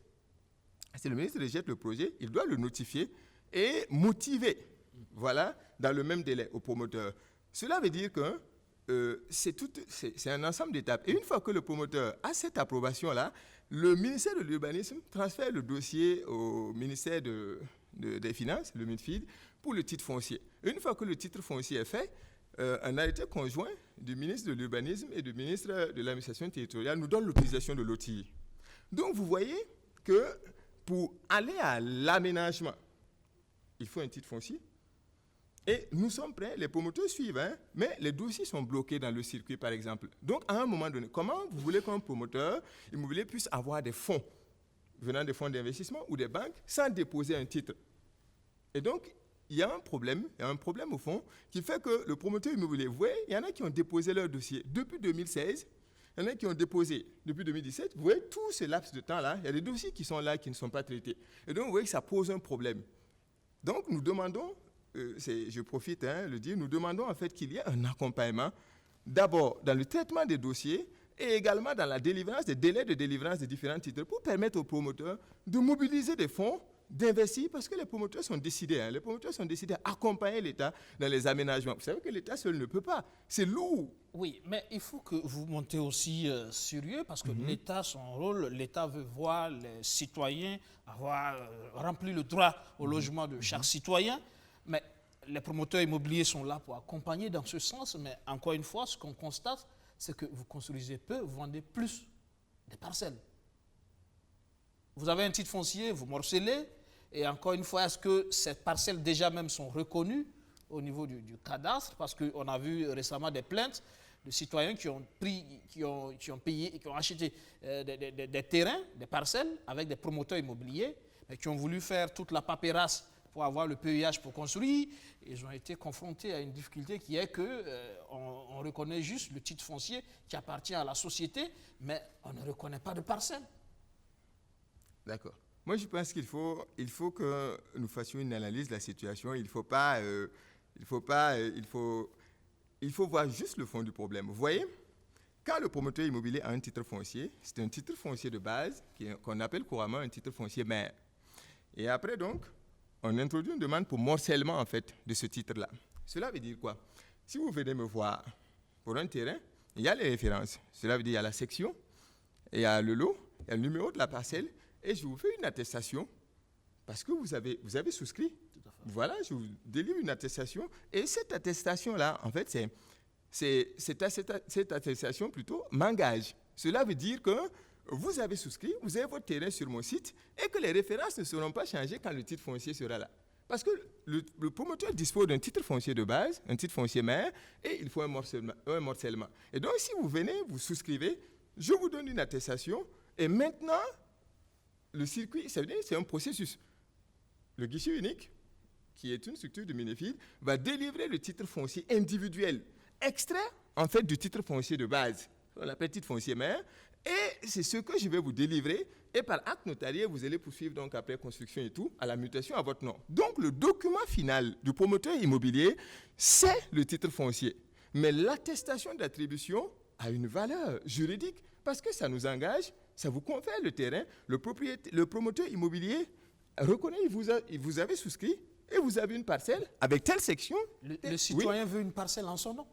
le projet, il doit le notifier et motiver, voilà, dans le même délai au promoteur. Cela veut dire que c'est un ensemble d'étapes. Et une fois que le promoteur a cette approbation-là, le ministère de l'Urbanisme transfère le dossier au ministère des Finances, le MINFID, pour le titre foncier. Et une fois que le titre foncier est fait, un arrêté conjoint du ministre de l'Urbanisme et du ministre de l'Administration territoriale nous donne l'autorisation de lotir. Donc vous voyez que pour aller à l'aménagement, il faut un titre foncier. Et nous sommes prêts, les promoteurs suivent, hein, mais les dossiers sont bloqués dans le circuit, par exemple. Donc à un moment donné, comment vous voulez qu'un promoteur immobilier puisse avoir des fonds venant des fonds d'investissement ou des banques sans déposer un titre? Et donc, il y a un problème au fond, qui fait que le promoteur immobilier, vous voyez, il y en a qui ont déposé leur dossier depuis 2016, il y en a qui ont déposé depuis 2017. Vous voyez, tout ce laps de temps-là, il y a des dossiers qui sont là, qui ne sont pas traités. Et donc, vous voyez que ça pose un problème. Donc, nous demandons, je profite de le dire, nous demandons en fait qu'il y ait un accompagnement, d'abord dans le traitement des dossiers et également dans la délivrance, des délais de délivrance des différents titres pour permettre aux promoteurs de mobiliser des fonds, d'investir, parce que les promoteurs sont décidés. Les promoteurs sont décidés à accompagner l'État dans les aménagements. Vous savez que l'État seul ne peut pas. C'est lourd. Oui, mais il faut que vous montez aussi sérieux, parce que l'État, son rôle, l'État veut voir les citoyens avoir rempli le droit au logement de chaque citoyen. Mais les promoteurs immobiliers sont là pour accompagner dans ce sens. Mais encore une fois, ce qu'on constate, c'est que vous construisez peu, vous vendez plus des parcelles. Vous avez un titre foncier, vous morcelez, et encore une fois, est-ce que ces parcelles déjà même sont reconnues au niveau du cadastre, parce qu'on a vu récemment des plaintes de citoyens qui ont payé et qui ont acheté des terrains, des parcelles avec des promoteurs immobiliers, mais qui ont voulu faire toute la paperasse pour avoir le PEH pour construire. Ils ont été confrontés à une difficulté qui est qu'on reconnaît juste le titre foncier qui appartient à la société, mais on ne reconnaît pas de parcelle. D'accord. Moi, je pense qu'il faut que nous fassions une analyse de la situation. Il faut voir juste le fond du problème. Vous voyez, quand le promoteur immobilier a un titre foncier, c'est un titre foncier de base qu'on appelle couramment un titre foncier mère. Et après, donc, on introduit une demande pour morcellement, en fait, de ce titre-là. Cela veut dire quoi? Si vous venez me voir pour un terrain, il y a les références. Cela veut dire qu'il y a la section, il y a le lot, il y a le numéro de la parcelle, et je vous fais une attestation parce que vous avez souscrit. Voilà, je vous délivre une attestation. Et cette attestation-là, en fait, cette attestation plutôt m'engage. Cela veut dire que vous avez souscrit, vous avez votre terrain sur mon site et que les références ne seront pas changées quand le titre foncier sera là. Parce que le promoteur dispose d'un titre foncier de base, un titre foncier mère, et il faut un morcellement. Et donc, si vous venez, vous souscrivez, je vous donne une attestation, et maintenant, le circuit, ça veut dire que c'est un processus. Le guichet unique, qui est une structure de Minefil, va délivrer le titre foncier individuel, extrait en fait du titre foncier de base. On l'appelle titre foncier mère, et c'est ce que je vais vous délivrer, et par acte notarié, vous allez poursuivre donc après construction et tout, à la mutation à votre nom. Donc le document final du promoteur immobilier, c'est le titre foncier. Mais l'attestation d'attribution a une valeur juridique, parce que ça nous engage, ça vous confère le terrain, le promoteur immobilier reconnaît, vous avez souscrit, et vous avez une parcelle avec telle section. Le citoyen veut une parcelle en son nom.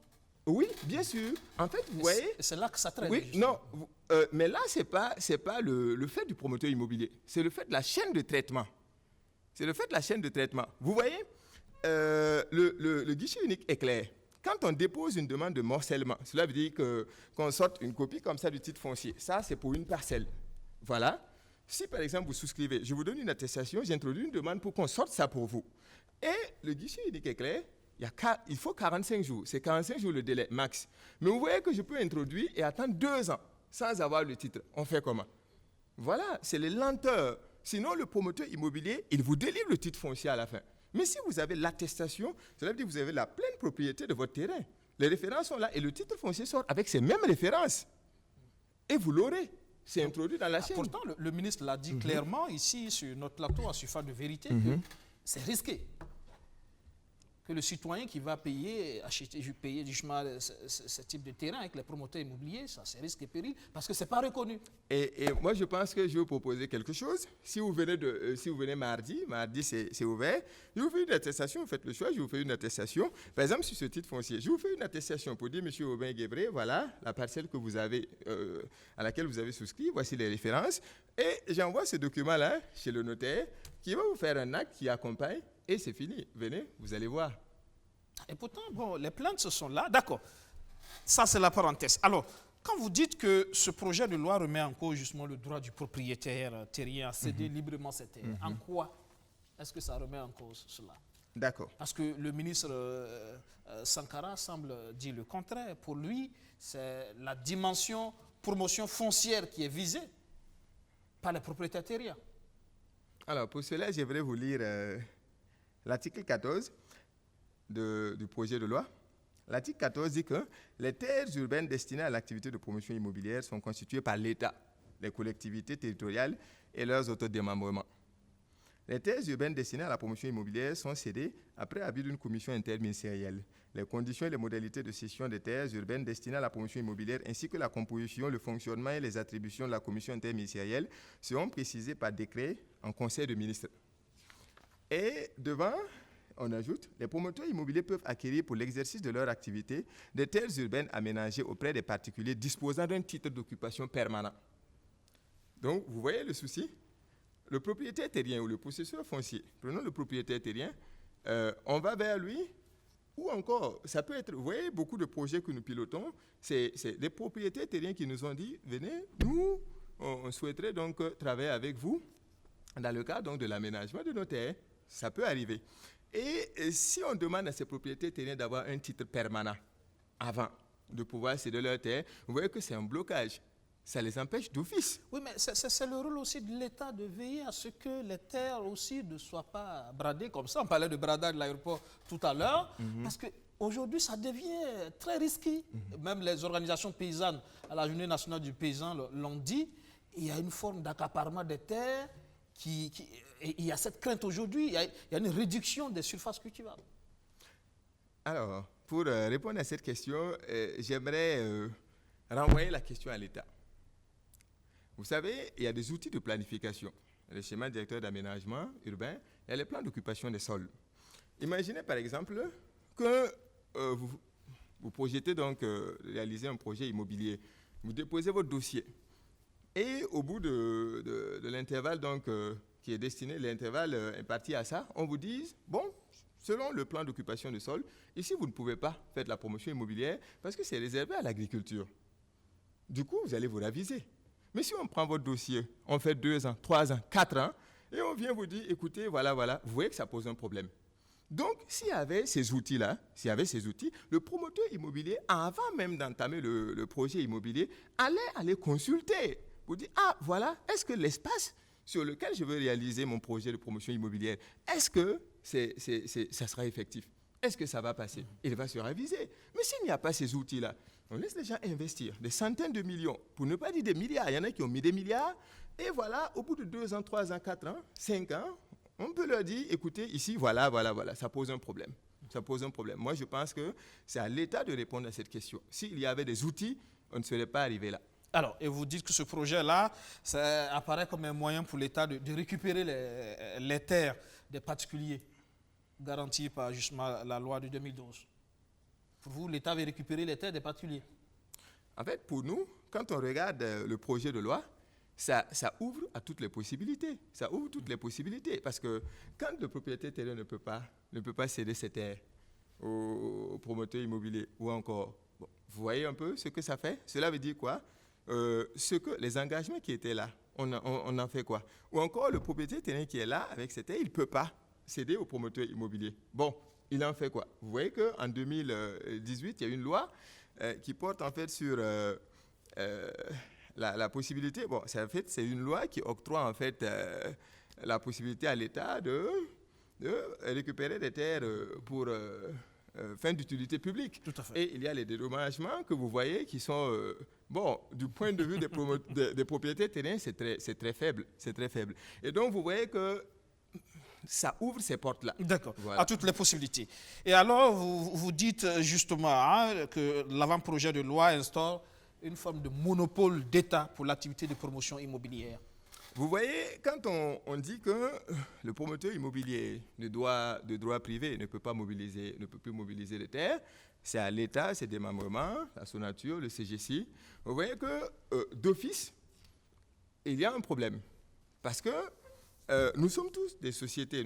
Oui, bien sûr. En fait, vous voyez... C'est là que ça traîne. Oui, non, mais là, ce n'est pas le fait du promoteur immobilier. C'est le fait de la chaîne de traitement. C'est le fait de la chaîne de traitement. Vous voyez, le guichet unique est clair. Quand on dépose une demande de morcellement, cela veut dire qu'on sorte une copie comme ça du titre foncier. Ça, c'est pour une parcelle. Voilà. Si, par exemple, vous souscrivez, je vous donne une attestation, j'introduis une demande pour qu'on sorte ça pour vous. Et le guichet unique est clair. Il faut 45 jours. C'est 45 jours le délai max. Mais vous voyez que je peux introduire et attendre 2 ans sans avoir le titre. On fait comment? Voilà, c'est les lenteurs. Sinon, le promoteur immobilier, il vous délivre le titre foncier à la fin. Mais si vous avez l'attestation, cela veut dire que vous avez la pleine propriété de votre terrain. Les références sont là et le titre foncier sort avec ces mêmes références. Et vous l'aurez. C'est introduit dans la chaîne. Pourtant, le ministre l'a dit clairement ici sur notre plateau à Suffrage de vérité que c'est risqué. Que le citoyen qui va payer justement ce type de terrain avec les promoteurs immobiliers, ça c'est risque et péril parce que ce n'est pas reconnu. Et moi je pense que je vais vous proposer quelque chose. Si vous venez mardi c'est ouvert, je vous fais une attestation, vous faites le choix, je vous fais une attestation. Par exemple, sur ce titre foncier, je vous fais une attestation pour dire, monsieur Aubin Guébré, voilà la parcelle que vous avez, à laquelle vous avez souscrit, voici les références. Et j'envoie ce document-là chez le notaire qui va vous faire un acte qui accompagne. Et c'est fini. Venez, vous allez voir. Et pourtant, bon, les plaintes sont là. D'accord. Ça, c'est la parenthèse. Alors, quand vous dites que ce projet de loi remet en cause justement le droit du propriétaire terrien à céder librement ses terres, en quoi est-ce que ça remet en cause cela? D'accord. Parce que le ministre Sankara semble dire le contraire. Pour lui, c'est la dimension promotion foncière qui est visée par les propriétaires terriens. Alors, pour cela, j'aimerais vous lire... l'article 14 du projet de loi. L'article 14 dit que les terres urbaines destinées à l'activité de promotion immobilière sont constituées par l'État, les collectivités territoriales et leurs autodémembrements. Les terres urbaines destinées à la promotion immobilière sont cédées après avis d'une commission interministérielle. Les conditions et les modalités de cession des terres urbaines destinées à la promotion immobilière ainsi que la composition, le fonctionnement et les attributions de la commission interministérielle seront précisées par décret en conseil de ministres. Et devant, on ajoute, les promoteurs immobiliers peuvent acquérir pour l'exercice de leur activité des terres urbaines aménagées auprès des particuliers disposant d'un titre d'occupation permanent. Donc, vous voyez le souci? Le propriétaire terrien ou le possesseur foncier, prenons le propriétaire terrien, on va vers lui, ou encore, ça peut être, vous voyez, beaucoup de projets que nous pilotons, c'est des propriétaires terriens qui nous ont dit, venez, nous, on souhaiterait donc travailler avec vous dans le cadre donc, de l'aménagement de nos terres. Ça peut arriver. Et si on demande à ces propriétaires terriens d'avoir un titre permanent avant de pouvoir céder leur terre, vous voyez que c'est un blocage. Ça les empêche d'office. Oui, mais c'est le rôle aussi de l'État de veiller à ce que les terres aussi ne soient pas bradées comme ça. On parlait de bradage de l'aéroport tout à l'heure, parce qu'aujourd'hui, ça devient très risqué. Même les organisations paysannes, à la Journée nationale du paysan, l'ont dit, il y a une forme d'accaparement des terres, il y a cette crainte aujourd'hui, il y a une réduction des surfaces cultivables. Alors, pour répondre à cette question, j'aimerais renvoyer la question à l'État. Vous savez, il y a des outils de planification. Les schémas directeurs d'aménagement urbain, il y a les plans d'occupation des sols. Imaginez par exemple que vous projetez donc réaliser un projet immobilier. Vous déposez votre dossier. Et au bout de l'intervalle donc, qui est destiné, l'intervalle imparti à ça, on vous dit, bon, selon le plan d'occupation des sols, ici vous ne pouvez pas faire de la promotion immobilière parce que c'est réservé à l'agriculture. Du coup, vous allez vous raviser. Mais si on prend votre dossier, on fait 2 ans, 3 ans, 4 ans, et on vient vous dire, écoutez, voilà, vous voyez que ça pose un problème. Donc, s'il y avait ces outils-là, le promoteur immobilier, avant même d'entamer le projet immobilier, allait aller consulter pour dire, ah, voilà, est-ce que l'espace sur lequel je veux réaliser mon projet de promotion immobilière, est-ce que ça sera effectif? Est-ce que ça va passer? Il va se raviser. Mais s'il n'y a pas ces outils-là, on laisse les gens investir des centaines de millions, pour ne pas dire des milliards. Il y en a qui ont mis des milliards. Et voilà, au bout de 2 ans, 3 ans, 4 ans, 5 ans, on peut leur dire, écoutez, ici, voilà, ça pose un problème. Ça pose un problème. Moi, je pense que c'est à l'État de répondre à cette question. S'il y avait des outils, on ne serait pas arrivé là. Alors, et vous dites que ce projet-là, ça apparaît comme un moyen pour l'État de récupérer les terres des particuliers, garanties par justement la loi de 2012. Pour vous, l'État veut récupérer les terres des particuliers? En fait, pour nous, quand on regarde le projet de loi, ça ouvre à toutes les possibilités. Ça ouvre toutes les possibilités. Parce que quand le propriétaire terrien ne peut pas céder ses terres au promoteur immobilier ou encore, bon, vous voyez un peu ce que ça fait? Cela veut dire quoi? Les engagements qui étaient là, on en fait quoi? Ou encore, le propriétaire terrien qui est là avec ses terres, il ne peut pas céder au promoteur immobilier. Bon, il en fait quoi? Vous voyez qu'en 2018, il y a une loi qui porte en fait sur la possibilité, bon, c'est une loi qui octroie en fait la possibilité à l'État de récupérer des terres pour fin d'utilité publique. Tout à fait. Et il y a les dédommagements que vous voyez qui sont, bon, du point de vue des propriétaires terriens, c'est très faible. Et donc, vous voyez que ça ouvre ces portes-là. D'accord, voilà. À toutes les possibilités. Et alors, vous dites justement que l'avant-projet de loi instaure une forme de monopole d'État pour l'activité de promotion immobilière. Vous voyez, quand on dit que le promoteur immobilier de droit privé ne peut plus mobiliser les terres, c'est à l'État, ses démembrements, la Sonature, le CGC. Vous voyez que d'office, il y a un problème. Parce que nous sommes tous des sociétés,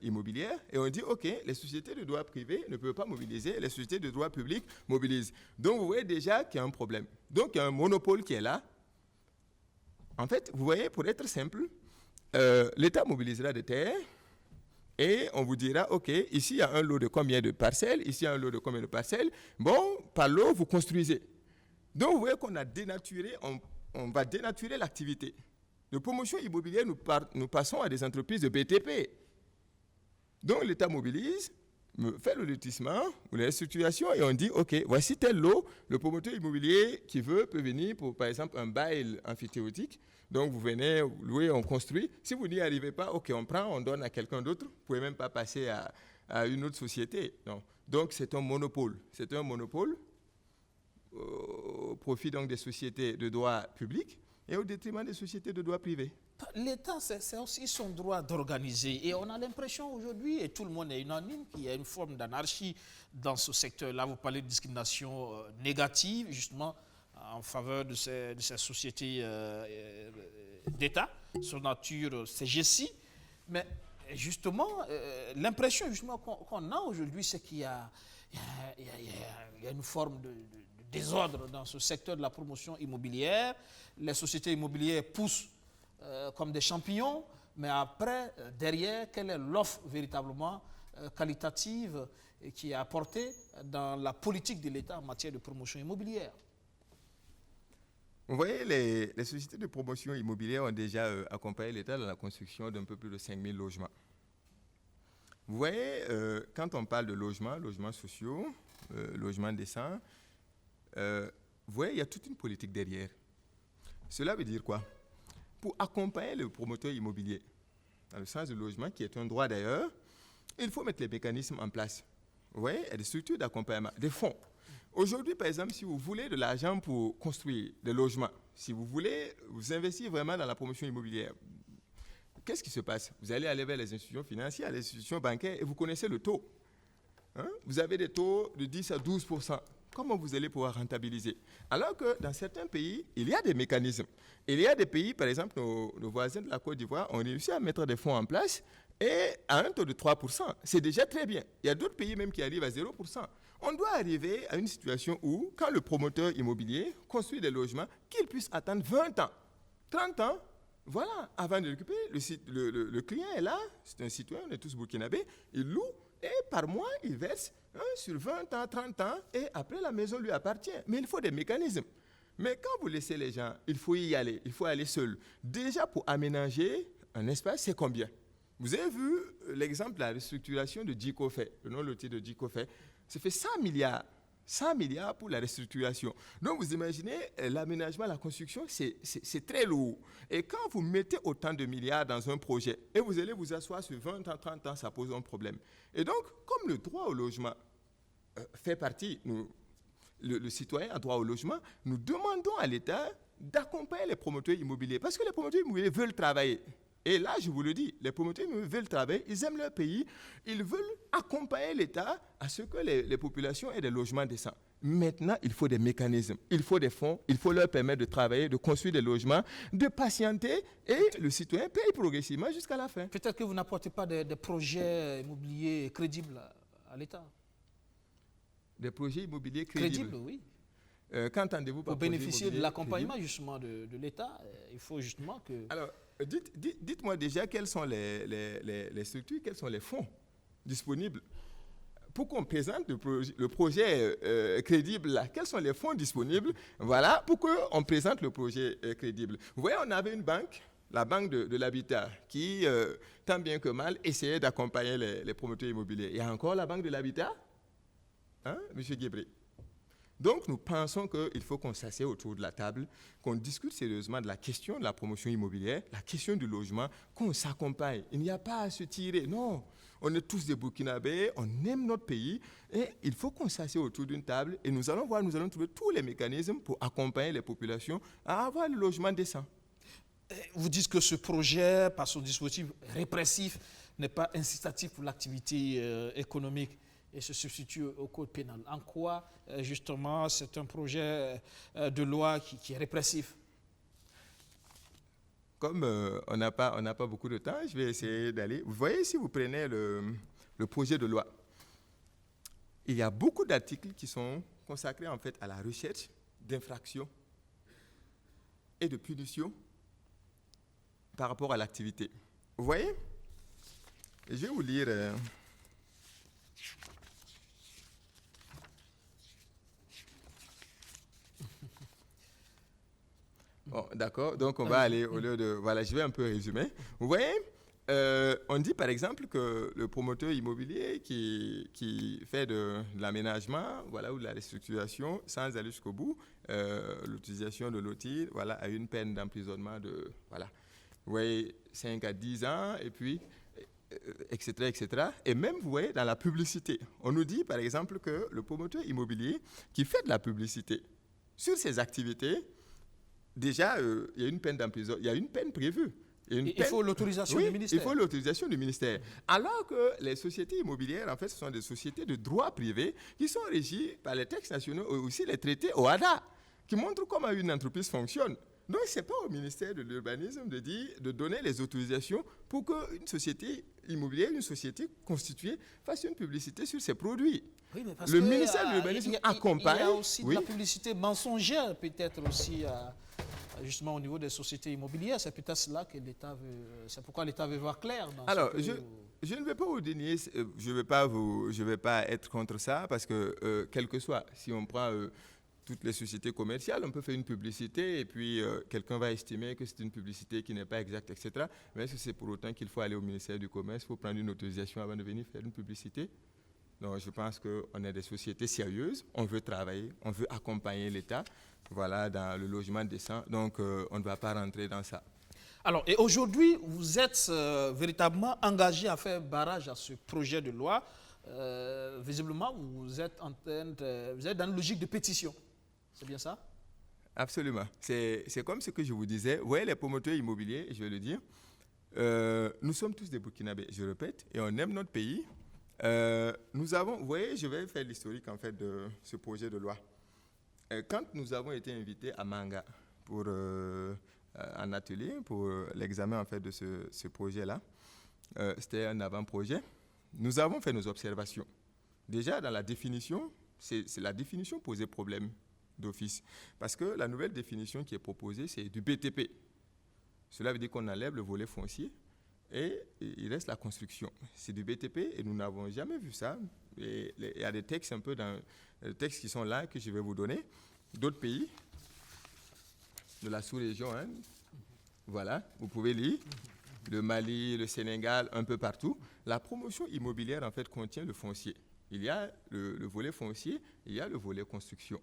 immobilières et on dit, OK, les sociétés de droit privé ne peuvent pas mobiliser, les sociétés de droit public mobilisent. Donc, vous voyez déjà qu'il y a un problème. Donc, il y a un monopole qui est là. En fait, vous voyez, pour être simple, l'État mobilisera des terres et on vous dira, OK, ici, il y a un lot de combien de parcelles, ici, il y a un lot de combien de parcelles. Bon, par lot, vous construisez. Donc, vous voyez qu'on a dénaturé, on va dénaturer l'activité. De promotion immobilière, nous passons à des entreprises de BTP. Donc, l'État mobilise, fait le lotissement ou les structurations et on dit, OK, voici tel lot, le promoteur immobilier qui peut venir pour, par exemple, un bail amphithéotique. Donc, vous venez louer, on construit. Si vous n'y arrivez pas, OK, on prend, on donne à quelqu'un d'autre. Vous ne pouvez même pas passer à une autre société. Non. Donc, c'est un monopole. C'est un monopole au profit donc des sociétés de droit public et au détriment des sociétés de droit privé. L'État, c'est aussi son droit d'organiser. Et on a l'impression aujourd'hui, et tout le monde est unanime, qu'il y a une forme d'anarchie dans ce secteur-là. Vous parlez de discrimination négative, justement, en faveur de ces sociétés d'État, sur nature CGC. Mais justement, l'impression justement qu'on a aujourd'hui, c'est qu'il y a une forme de désordre dans ce secteur de la promotion immobilière. Les sociétés immobilières poussent comme des champignons. Mais après, derrière, quelle est l'offre véritablement qualitative qui est apportée dans la politique de l'État en matière de promotion immobilière? Vous voyez, les sociétés de promotion immobilière ont déjà accompagné l'État dans la construction d'un peu plus de 5 000 logements. Vous voyez, quand on parle de logements sociaux, logements décents, vous voyez, il y a toute une politique derrière. Cela veut dire quoi? Pour accompagner le promoteur immobilier, dans le sens du logement, qui est un droit d'ailleurs, il faut mettre les mécanismes en place. Vous voyez, il y a des structures d'accompagnement, des fonds. Aujourd'hui, par exemple, si vous voulez de l'argent pour construire des logements, si vous voulez vous investir vraiment dans la promotion immobilière, qu'est-ce qui se passe? Vous allez aller vers les institutions financières, les institutions bancaires, et vous connaissez le taux. Vous avez des taux de 10 à 12%. Comment vous allez pouvoir rentabiliser? Alors que dans certains pays, il y a des mécanismes. Il y a des pays, par exemple, nos voisins de la Côte d'Ivoire ont réussi à mettre des fonds en place et à un taux de 3%. C'est déjà très bien. Il y a d'autres pays même qui arrivent à 0%. On doit arriver à une situation où, quand le promoteur immobilier construit des logements, qu'il puisse attendre 20 ans, 30 ans, voilà, avant de l'occuper. Le client est là, c'est un citoyen, on est tous burkinabés, il loue et par mois, il verse sur 20 ans, 30 ans et après, la maison lui appartient. Mais il faut des mécanismes. Mais quand vous laissez les gens, il faut y aller, il faut aller seul. Déjà, pour aménager un espace, c'est combien? Vous avez vu l'exemple de la restructuration de Djikofé, le nom lotier de Djikofé. Ça fait 100 milliards. 100 milliards pour la restructuration. Donc, vous imaginez, l'aménagement, la construction, c'est très lourd. Et quand vous mettez autant de milliards dans un projet, et vous allez vous asseoir sur 20 ans, 30 ans, ça pose un problème. Et donc, comme le droit au logement fait partie, le citoyen a droit au logement, nous demandons à l'État d'accompagner les promoteurs immobiliers, parce que les promoteurs immobiliers veulent travailler. Et là, je vous le dis, les promoteurs veulent travailler, ils aiment leur pays, ils veulent accompagner l'État à ce que les populations aient des logements décents. Maintenant, il faut des mécanismes, il faut des fonds, il faut leur permettre de travailler, de construire des logements, de patienter, et le citoyen paye progressivement jusqu'à la fin. Peut-être que vous n'apportez pas des projets immobiliers crédibles à l'État. Des projets immobiliers crédibles? Crédibles, oui. Qu'entendez-vous par pour bénéficier de l'accompagnement justement de l'État, il faut justement que... Alors, dites-moi déjà quelles sont les structures, quels sont les fonds disponibles pour qu'on présente le projet crédible là. Quels sont les fonds disponibles, voilà, pour qu'on présente le projet crédible. Vous voyez, on avait une banque, la banque de l'habitat, qui, tant bien que mal, essayait d'accompagner les promoteurs immobiliers. Il y a encore la banque de l'habitat, hein, M. Guébré. Donc, nous pensons qu'il faut qu'on s'assied autour de la table, qu'on discute sérieusement de la question de la promotion immobilière, la question du logement, qu'on s'accompagne. Il n'y a pas à se tirer, non. On est tous des Burkinabés, on aime notre pays, et il faut qu'on s'assied autour d'une table, et nous allons trouver tous les mécanismes pour accompagner les populations à avoir le logement décent. Vous dites que ce projet, par son dispositif répressif, n'est pas incitatif pour l'activité économique et se substitue au code pénal. En quoi, justement, c'est un projet de loi qui est répressif? Comme on n'a pas beaucoup de temps, je vais essayer d'aller. Vous voyez, si vous prenez le projet de loi, il y a beaucoup d'articles qui sont consacrés en fait à la recherche d'infractions et de punitions par rapport à l'activité. Vous voyez? Je vais vous lire... Bon, d'accord, donc on va aller au lieu de... Voilà, je vais un peu résumer. Vous voyez, on dit par exemple que le promoteur immobilier qui fait de l'aménagement, voilà, ou de la restructuration, sans aller jusqu'au bout, l'utilisation de l'outil, voilà, a une peine d'emprisonnement de, voilà, vous voyez, 5 à 10 ans, et puis, etc., etc. Et même, vous voyez, dans la publicité, on nous dit par exemple que le promoteur immobilier qui fait de la publicité sur ses activités, déjà, il y a une peine d'emprisonnement, il y a une peine prévue. Il faut l'autorisation du ministère. Il faut l'autorisation du ministère. Alors que les sociétés immobilières, en fait, ce sont des sociétés de droit privé qui sont régies par les textes nationaux et aussi les traités OHADA, qui montrent comment une entreprise fonctionne. Donc, ce n'est pas au ministère de l'Urbanisme de donner les autorisations pour qu'une société immobilière, une société constituée, fasse une publicité sur ses produits. Oui, mais parce le ministère de l'Urbanisme accompagne... Il y a aussi de la publicité mensongère, peut-être aussi, justement au niveau des sociétés immobilières. C'est peut-être cela que l'État veut, c'est pourquoi l'État veut voir clair. Alors, je ne vais pas vous dénier, je ne vais pas être contre ça, parce que quel que soit, si on prend toutes les sociétés commerciales, on peut faire une publicité et puis quelqu'un va estimer que c'est une publicité qui n'est pas exacte, etc. Mais est-ce que c'est pour autant qu'il faut aller au ministère du Commerce, il faut prendre une autorisation avant de venir faire une publicité? Non, je pense qu'on est des sociétés sérieuses, on veut travailler, on veut accompagner l'État, voilà, dans le logement décent, donc on ne va pas rentrer dans ça. Alors, et aujourd'hui, vous êtes véritablement engagé à faire barrage à ce projet de loi. Visiblement, vous êtes dans une logique de pétition. C'est bien ça? Absolument. C'est comme ce que je vous disais. Vous voyez, les promoteurs immobiliers, je vais le dire, nous sommes tous des Burkinabés, je répète, et on aime notre pays. Nous avons, vous voyez, je vais faire l'historique en fait de ce projet de loi. Quand nous avons été invités à Manga pour un atelier, pour l'examen en fait de ce projet-là, c'était un avant-projet, nous avons fait nos observations. Déjà, dans la définition, c'est la définition posait problème d'office. Parce que la nouvelle définition qui est proposée, c'est du BTP. Cela veut dire qu'on enlève le volet foncier et il reste la construction. C'est du BTP et nous n'avons jamais vu ça. Et il y a des textes un peu dans les textes qui sont là que je vais vous donner. D'autres pays de la sous-région, hein. Voilà, vous pouvez lire. Le Mali, le Sénégal, un peu partout. La promotion immobilière, en fait, contient le foncier. Il y a le volet foncier, il y a le volet construction.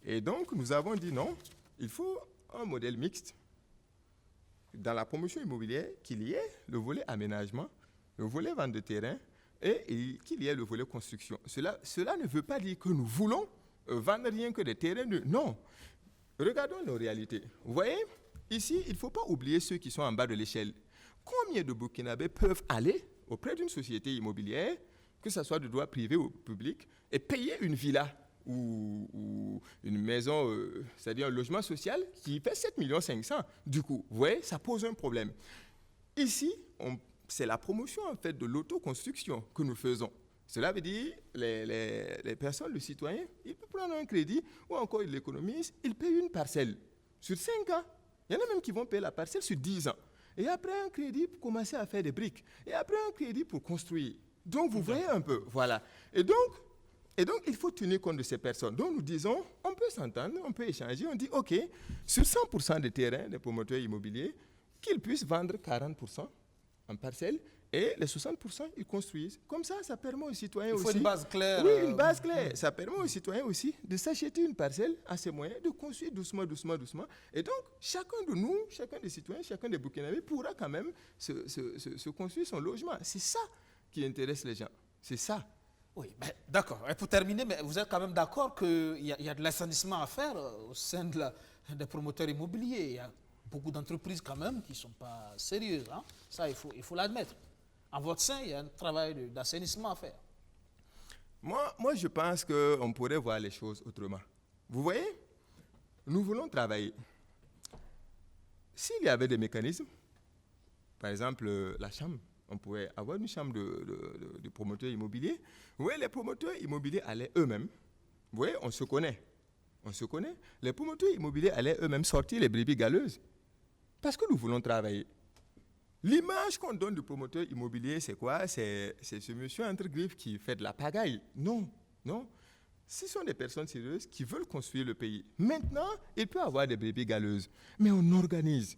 Et donc, nous avons dit non, il faut un modèle mixte dans la promotion immobilière, qu'il y ait le volet aménagement, le volet vente de terrain et qu'il y ait le volet construction. Cela ne veut pas dire que nous voulons vendre rien que des terrains. Non. Regardons nos réalités. Vous voyez, ici, il ne faut pas oublier ceux qui sont en bas de l'échelle. Combien de Burkinabés peuvent aller auprès d'une société immobilière, que ce soit de droit privé ou public, et payer une villa ou une maison, c'est-à-dire un logement social qui fait 7,5 millions. Du coup, vous voyez, ça pose un problème. Ici, c'est la promotion en fait de l'autoconstruction que nous faisons. Cela veut dire les personnes, le citoyen, il peut prendre un crédit ou encore il l'économise, il paye une parcelle sur 5 ans. Il y en a même qui vont payer la parcelle sur 10 ans. Et après un crédit pour commencer à faire des briques. Et après un crédit pour construire. Donc, vous voyez un peu, voilà. Et donc, il faut tenir compte de ces personnes. Donc, nous disons, on peut s'entendre, on peut échanger. On dit, OK, sur 100% des terrains des promoteurs immobiliers, qu'ils puissent vendre 40% en parcelle et les 60%, ils construisent. Comme ça, ça permet aux citoyens aussi... Il faut une base claire. Oui, une base claire. Ça permet aux citoyens aussi de s'acheter une parcelle à ses moyens, de construire doucement. Et donc, chacun de nous, chacun des citoyens, chacun des Burkinabés pourra quand même se construire son logement. C'est ça qui intéresse les gens. C'est ça. Oui, d'accord. Et pour terminer, mais vous êtes quand même d'accord qu'il y a de l'assainissement à faire au sein des promoteurs immobiliers. Il y a beaucoup d'entreprises quand même qui ne sont pas sérieuses. Hein. Ça, il faut l'admettre. En votre sein, il y a un travail d'assainissement à faire. Moi, je pense qu'on pourrait voir les choses autrement. Vous voyez, nous voulons travailler. S'il y avait des mécanismes, par exemple la chambre, on pourrait avoir une chambre de promoteurs immobiliers. Vous voyez, les promoteurs immobiliers allaient eux-mêmes. Vous voyez, on se connaît. Les promoteurs immobiliers allaient eux-mêmes sortir les brebis galeuses. Parce que nous voulons travailler. L'image qu'on donne du promoteur immobilier, c'est quoi? C'est ce monsieur entre griffes qui fait de la pagaille. Non. Ce sont des personnes sérieuses qui veulent construire le pays. Maintenant, il peut y avoir des brebis galeuses. Mais on organise.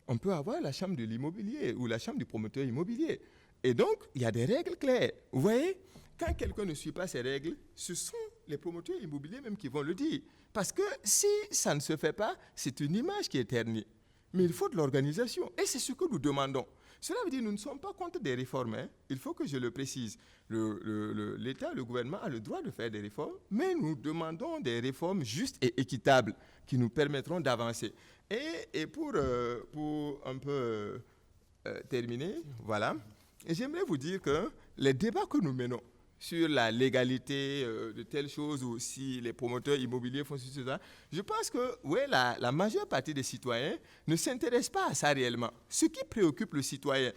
On peut avoir la chambre de l'immobilier ou la chambre du promoteur immobilier. Et donc, il y a des règles claires. Vous voyez, quand quelqu'un ne suit pas ces règles, ce sont les promoteurs immobiliers même qui vont le dire. Parce que si ça ne se fait pas, c'est une image qui est ternie. Mais il faut de l'organisation. Et c'est ce que nous demandons. Cela veut dire que nous ne sommes pas contre des réformes. Hein. Il faut que je le précise. L'État, le gouvernement a le droit de faire des réformes, mais nous demandons des réformes justes et équitables qui nous permettront d'avancer. Et pour un peu terminer, voilà, j'aimerais vous dire que les débats que nous menons sur la légalité de telles choses ou si les promoteurs immobiliers font ceci, ça, je pense que la majeure partie des citoyens ne s'intéressent pas à ça réellement. Ce qui préoccupe le citoyen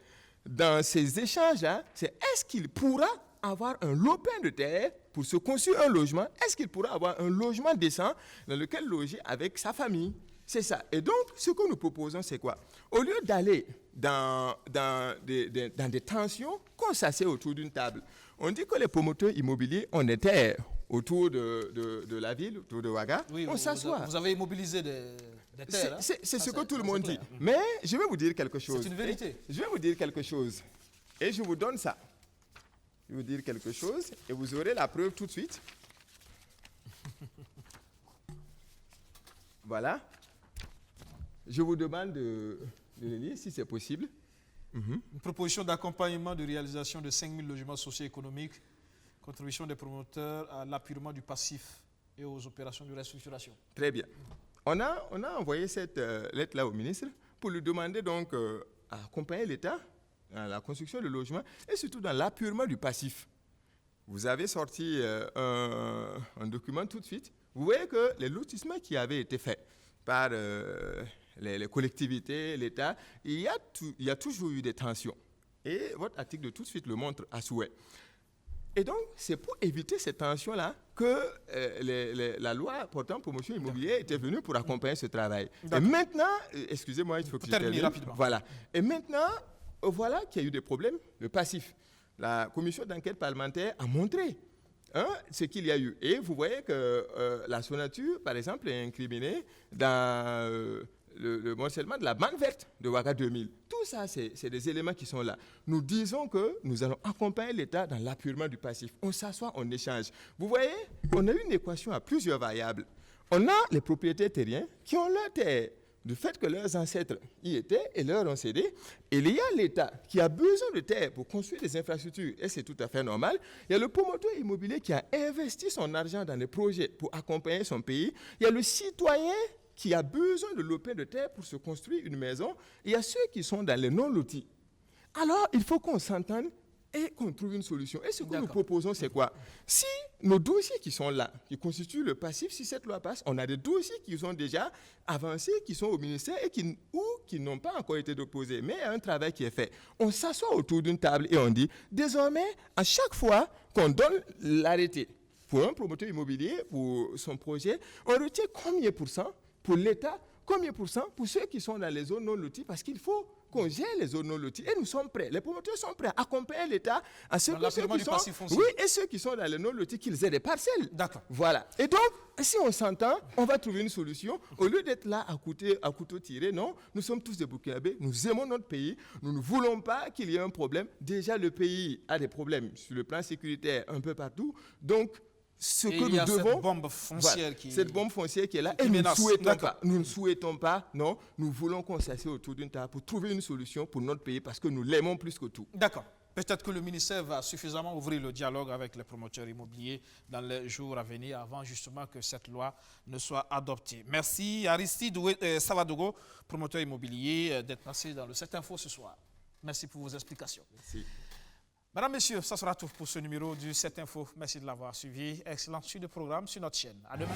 dans ces échanges-là, c'est est-ce qu'il pourra avoir un lopin de terre pour se construire un logement? Est-ce qu'il pourra avoir un logement décent dans lequel loger avec sa famille? C'est ça. Et donc, ce que nous proposons, c'est quoi? Au lieu d'aller dans des tensions, qu'on s'assied autour d'une table. On dit que les promoteurs immobiliers ont des terres autour de la ville, autour de Ouaga. Oui, on s'assoit. Vous avez immobilisé des terres. C'est ce que tout le monde dit. Mais je vais vous dire quelque chose. C'est une vérité. Je vais vous dire quelque chose. Et je vous donne ça. Je vais vous dire quelque chose et vous aurez la preuve tout de suite. Voilà. Je vous demande de le lire si c'est possible. Une proposition d'accompagnement de réalisation de 5 000 logements socio-économiques, contribution des promoteurs à l'appurement du passif et aux opérations de restructuration. Très bien. On a envoyé cette lettre-là au ministre pour lui demander donc à accompagner l'État dans la construction de logements et surtout dans l'appurement du passif. Vous avez sorti un document tout de suite. Vous voyez que les lotissements qui avaient été faits par les collectivités, l'État, il y a toujours eu des tensions. Et votre article de tout de suite le montre à souhait. Et donc, c'est pour éviter ces tensions-là que la loi portant promotion immobilière était venue pour accompagner ce travail. Et maintenant, excusez-moi, il faut que je termine rapidement. Voilà. Et maintenant, voilà qu'il y a eu des problèmes, le passif. La commission d'enquête parlementaire a montré ce qu'il y a eu. Et vous voyez que la Sonature, par exemple, est incriminée dans le morcellement de la bande verte de Ouaga 2000. Tout ça, c'est des éléments qui sont là. Nous disons que nous allons accompagner l'État dans l'appurement du passif. On s'assoit, on échange. Vous voyez, on a une équation à plusieurs variables. On a les propriétaires terriens qui ont leur terre, du fait que leurs ancêtres y étaient et leur ont cédé. Et il y a l'État qui a besoin de terre pour construire des infrastructures, et c'est tout à fait normal. Il y a le promoteur immobilier qui a investi son argent dans des projets pour accompagner son pays. Il y a le citoyen qui a besoin de lopin de terre pour se construire une maison. Il y a ceux qui sont dans les non-lotis. Alors, il faut qu'on s'entende et qu'on trouve une solution. Et ce que nous proposons, c'est quoi? Si nos dossiers qui sont là, qui constituent le passif, si cette loi passe, on a des dossiers qui sont déjà avancés, qui sont au ministère et qui n'ont pas encore été déposés. Mais il y a un travail qui est fait. On s'assoit autour d'une table et on dit, désormais, à chaque fois qu'on donne l'arrêté pour un promoteur immobilier, pour son projet, on retient combien % pour l'État, combien % pour ceux qui sont dans les zones non loties, parce qu'il faut qu'on gère les zones non loties. Et nous sommes prêts, les promoteurs sont prêts à accompagner l'État à ceux qui sont... Oui, et ceux qui sont dans les non loties, qu'ils aient des parcelles. D'accord. Voilà. Et donc, si on s'entend, on va trouver une solution. Au lieu d'être là à couteau tiré, non, nous sommes tous des Burkinabés, nous aimons notre pays, nous ne voulons pas qu'il y ait un problème. Déjà, le pays a des problèmes sur le plan sécuritaire un peu partout. Donc, ce que nous devons, cette bombe foncière, cette bombe foncière qui est là, et nous ne souhaitons pas, non, nous voulons qu'on s'assied autour d'une table pour trouver une solution pour notre pays parce que nous l'aimons plus que tout. D'accord. Peut-être que le ministère va suffisamment ouvrir le dialogue avec les promoteurs immobiliers dans les jours à venir avant justement que cette loi ne soit adoptée. Merci Aristide Savadogo, promoteur immobilier, d'être passé dans le 7 Info ce soir. Merci pour vos explications. Merci. Mesdames, Messieurs, ça sera tout pour ce numéro du 7 Info. Merci de l'avoir suivi. Excellente suite de programme sur notre chaîne. À demain.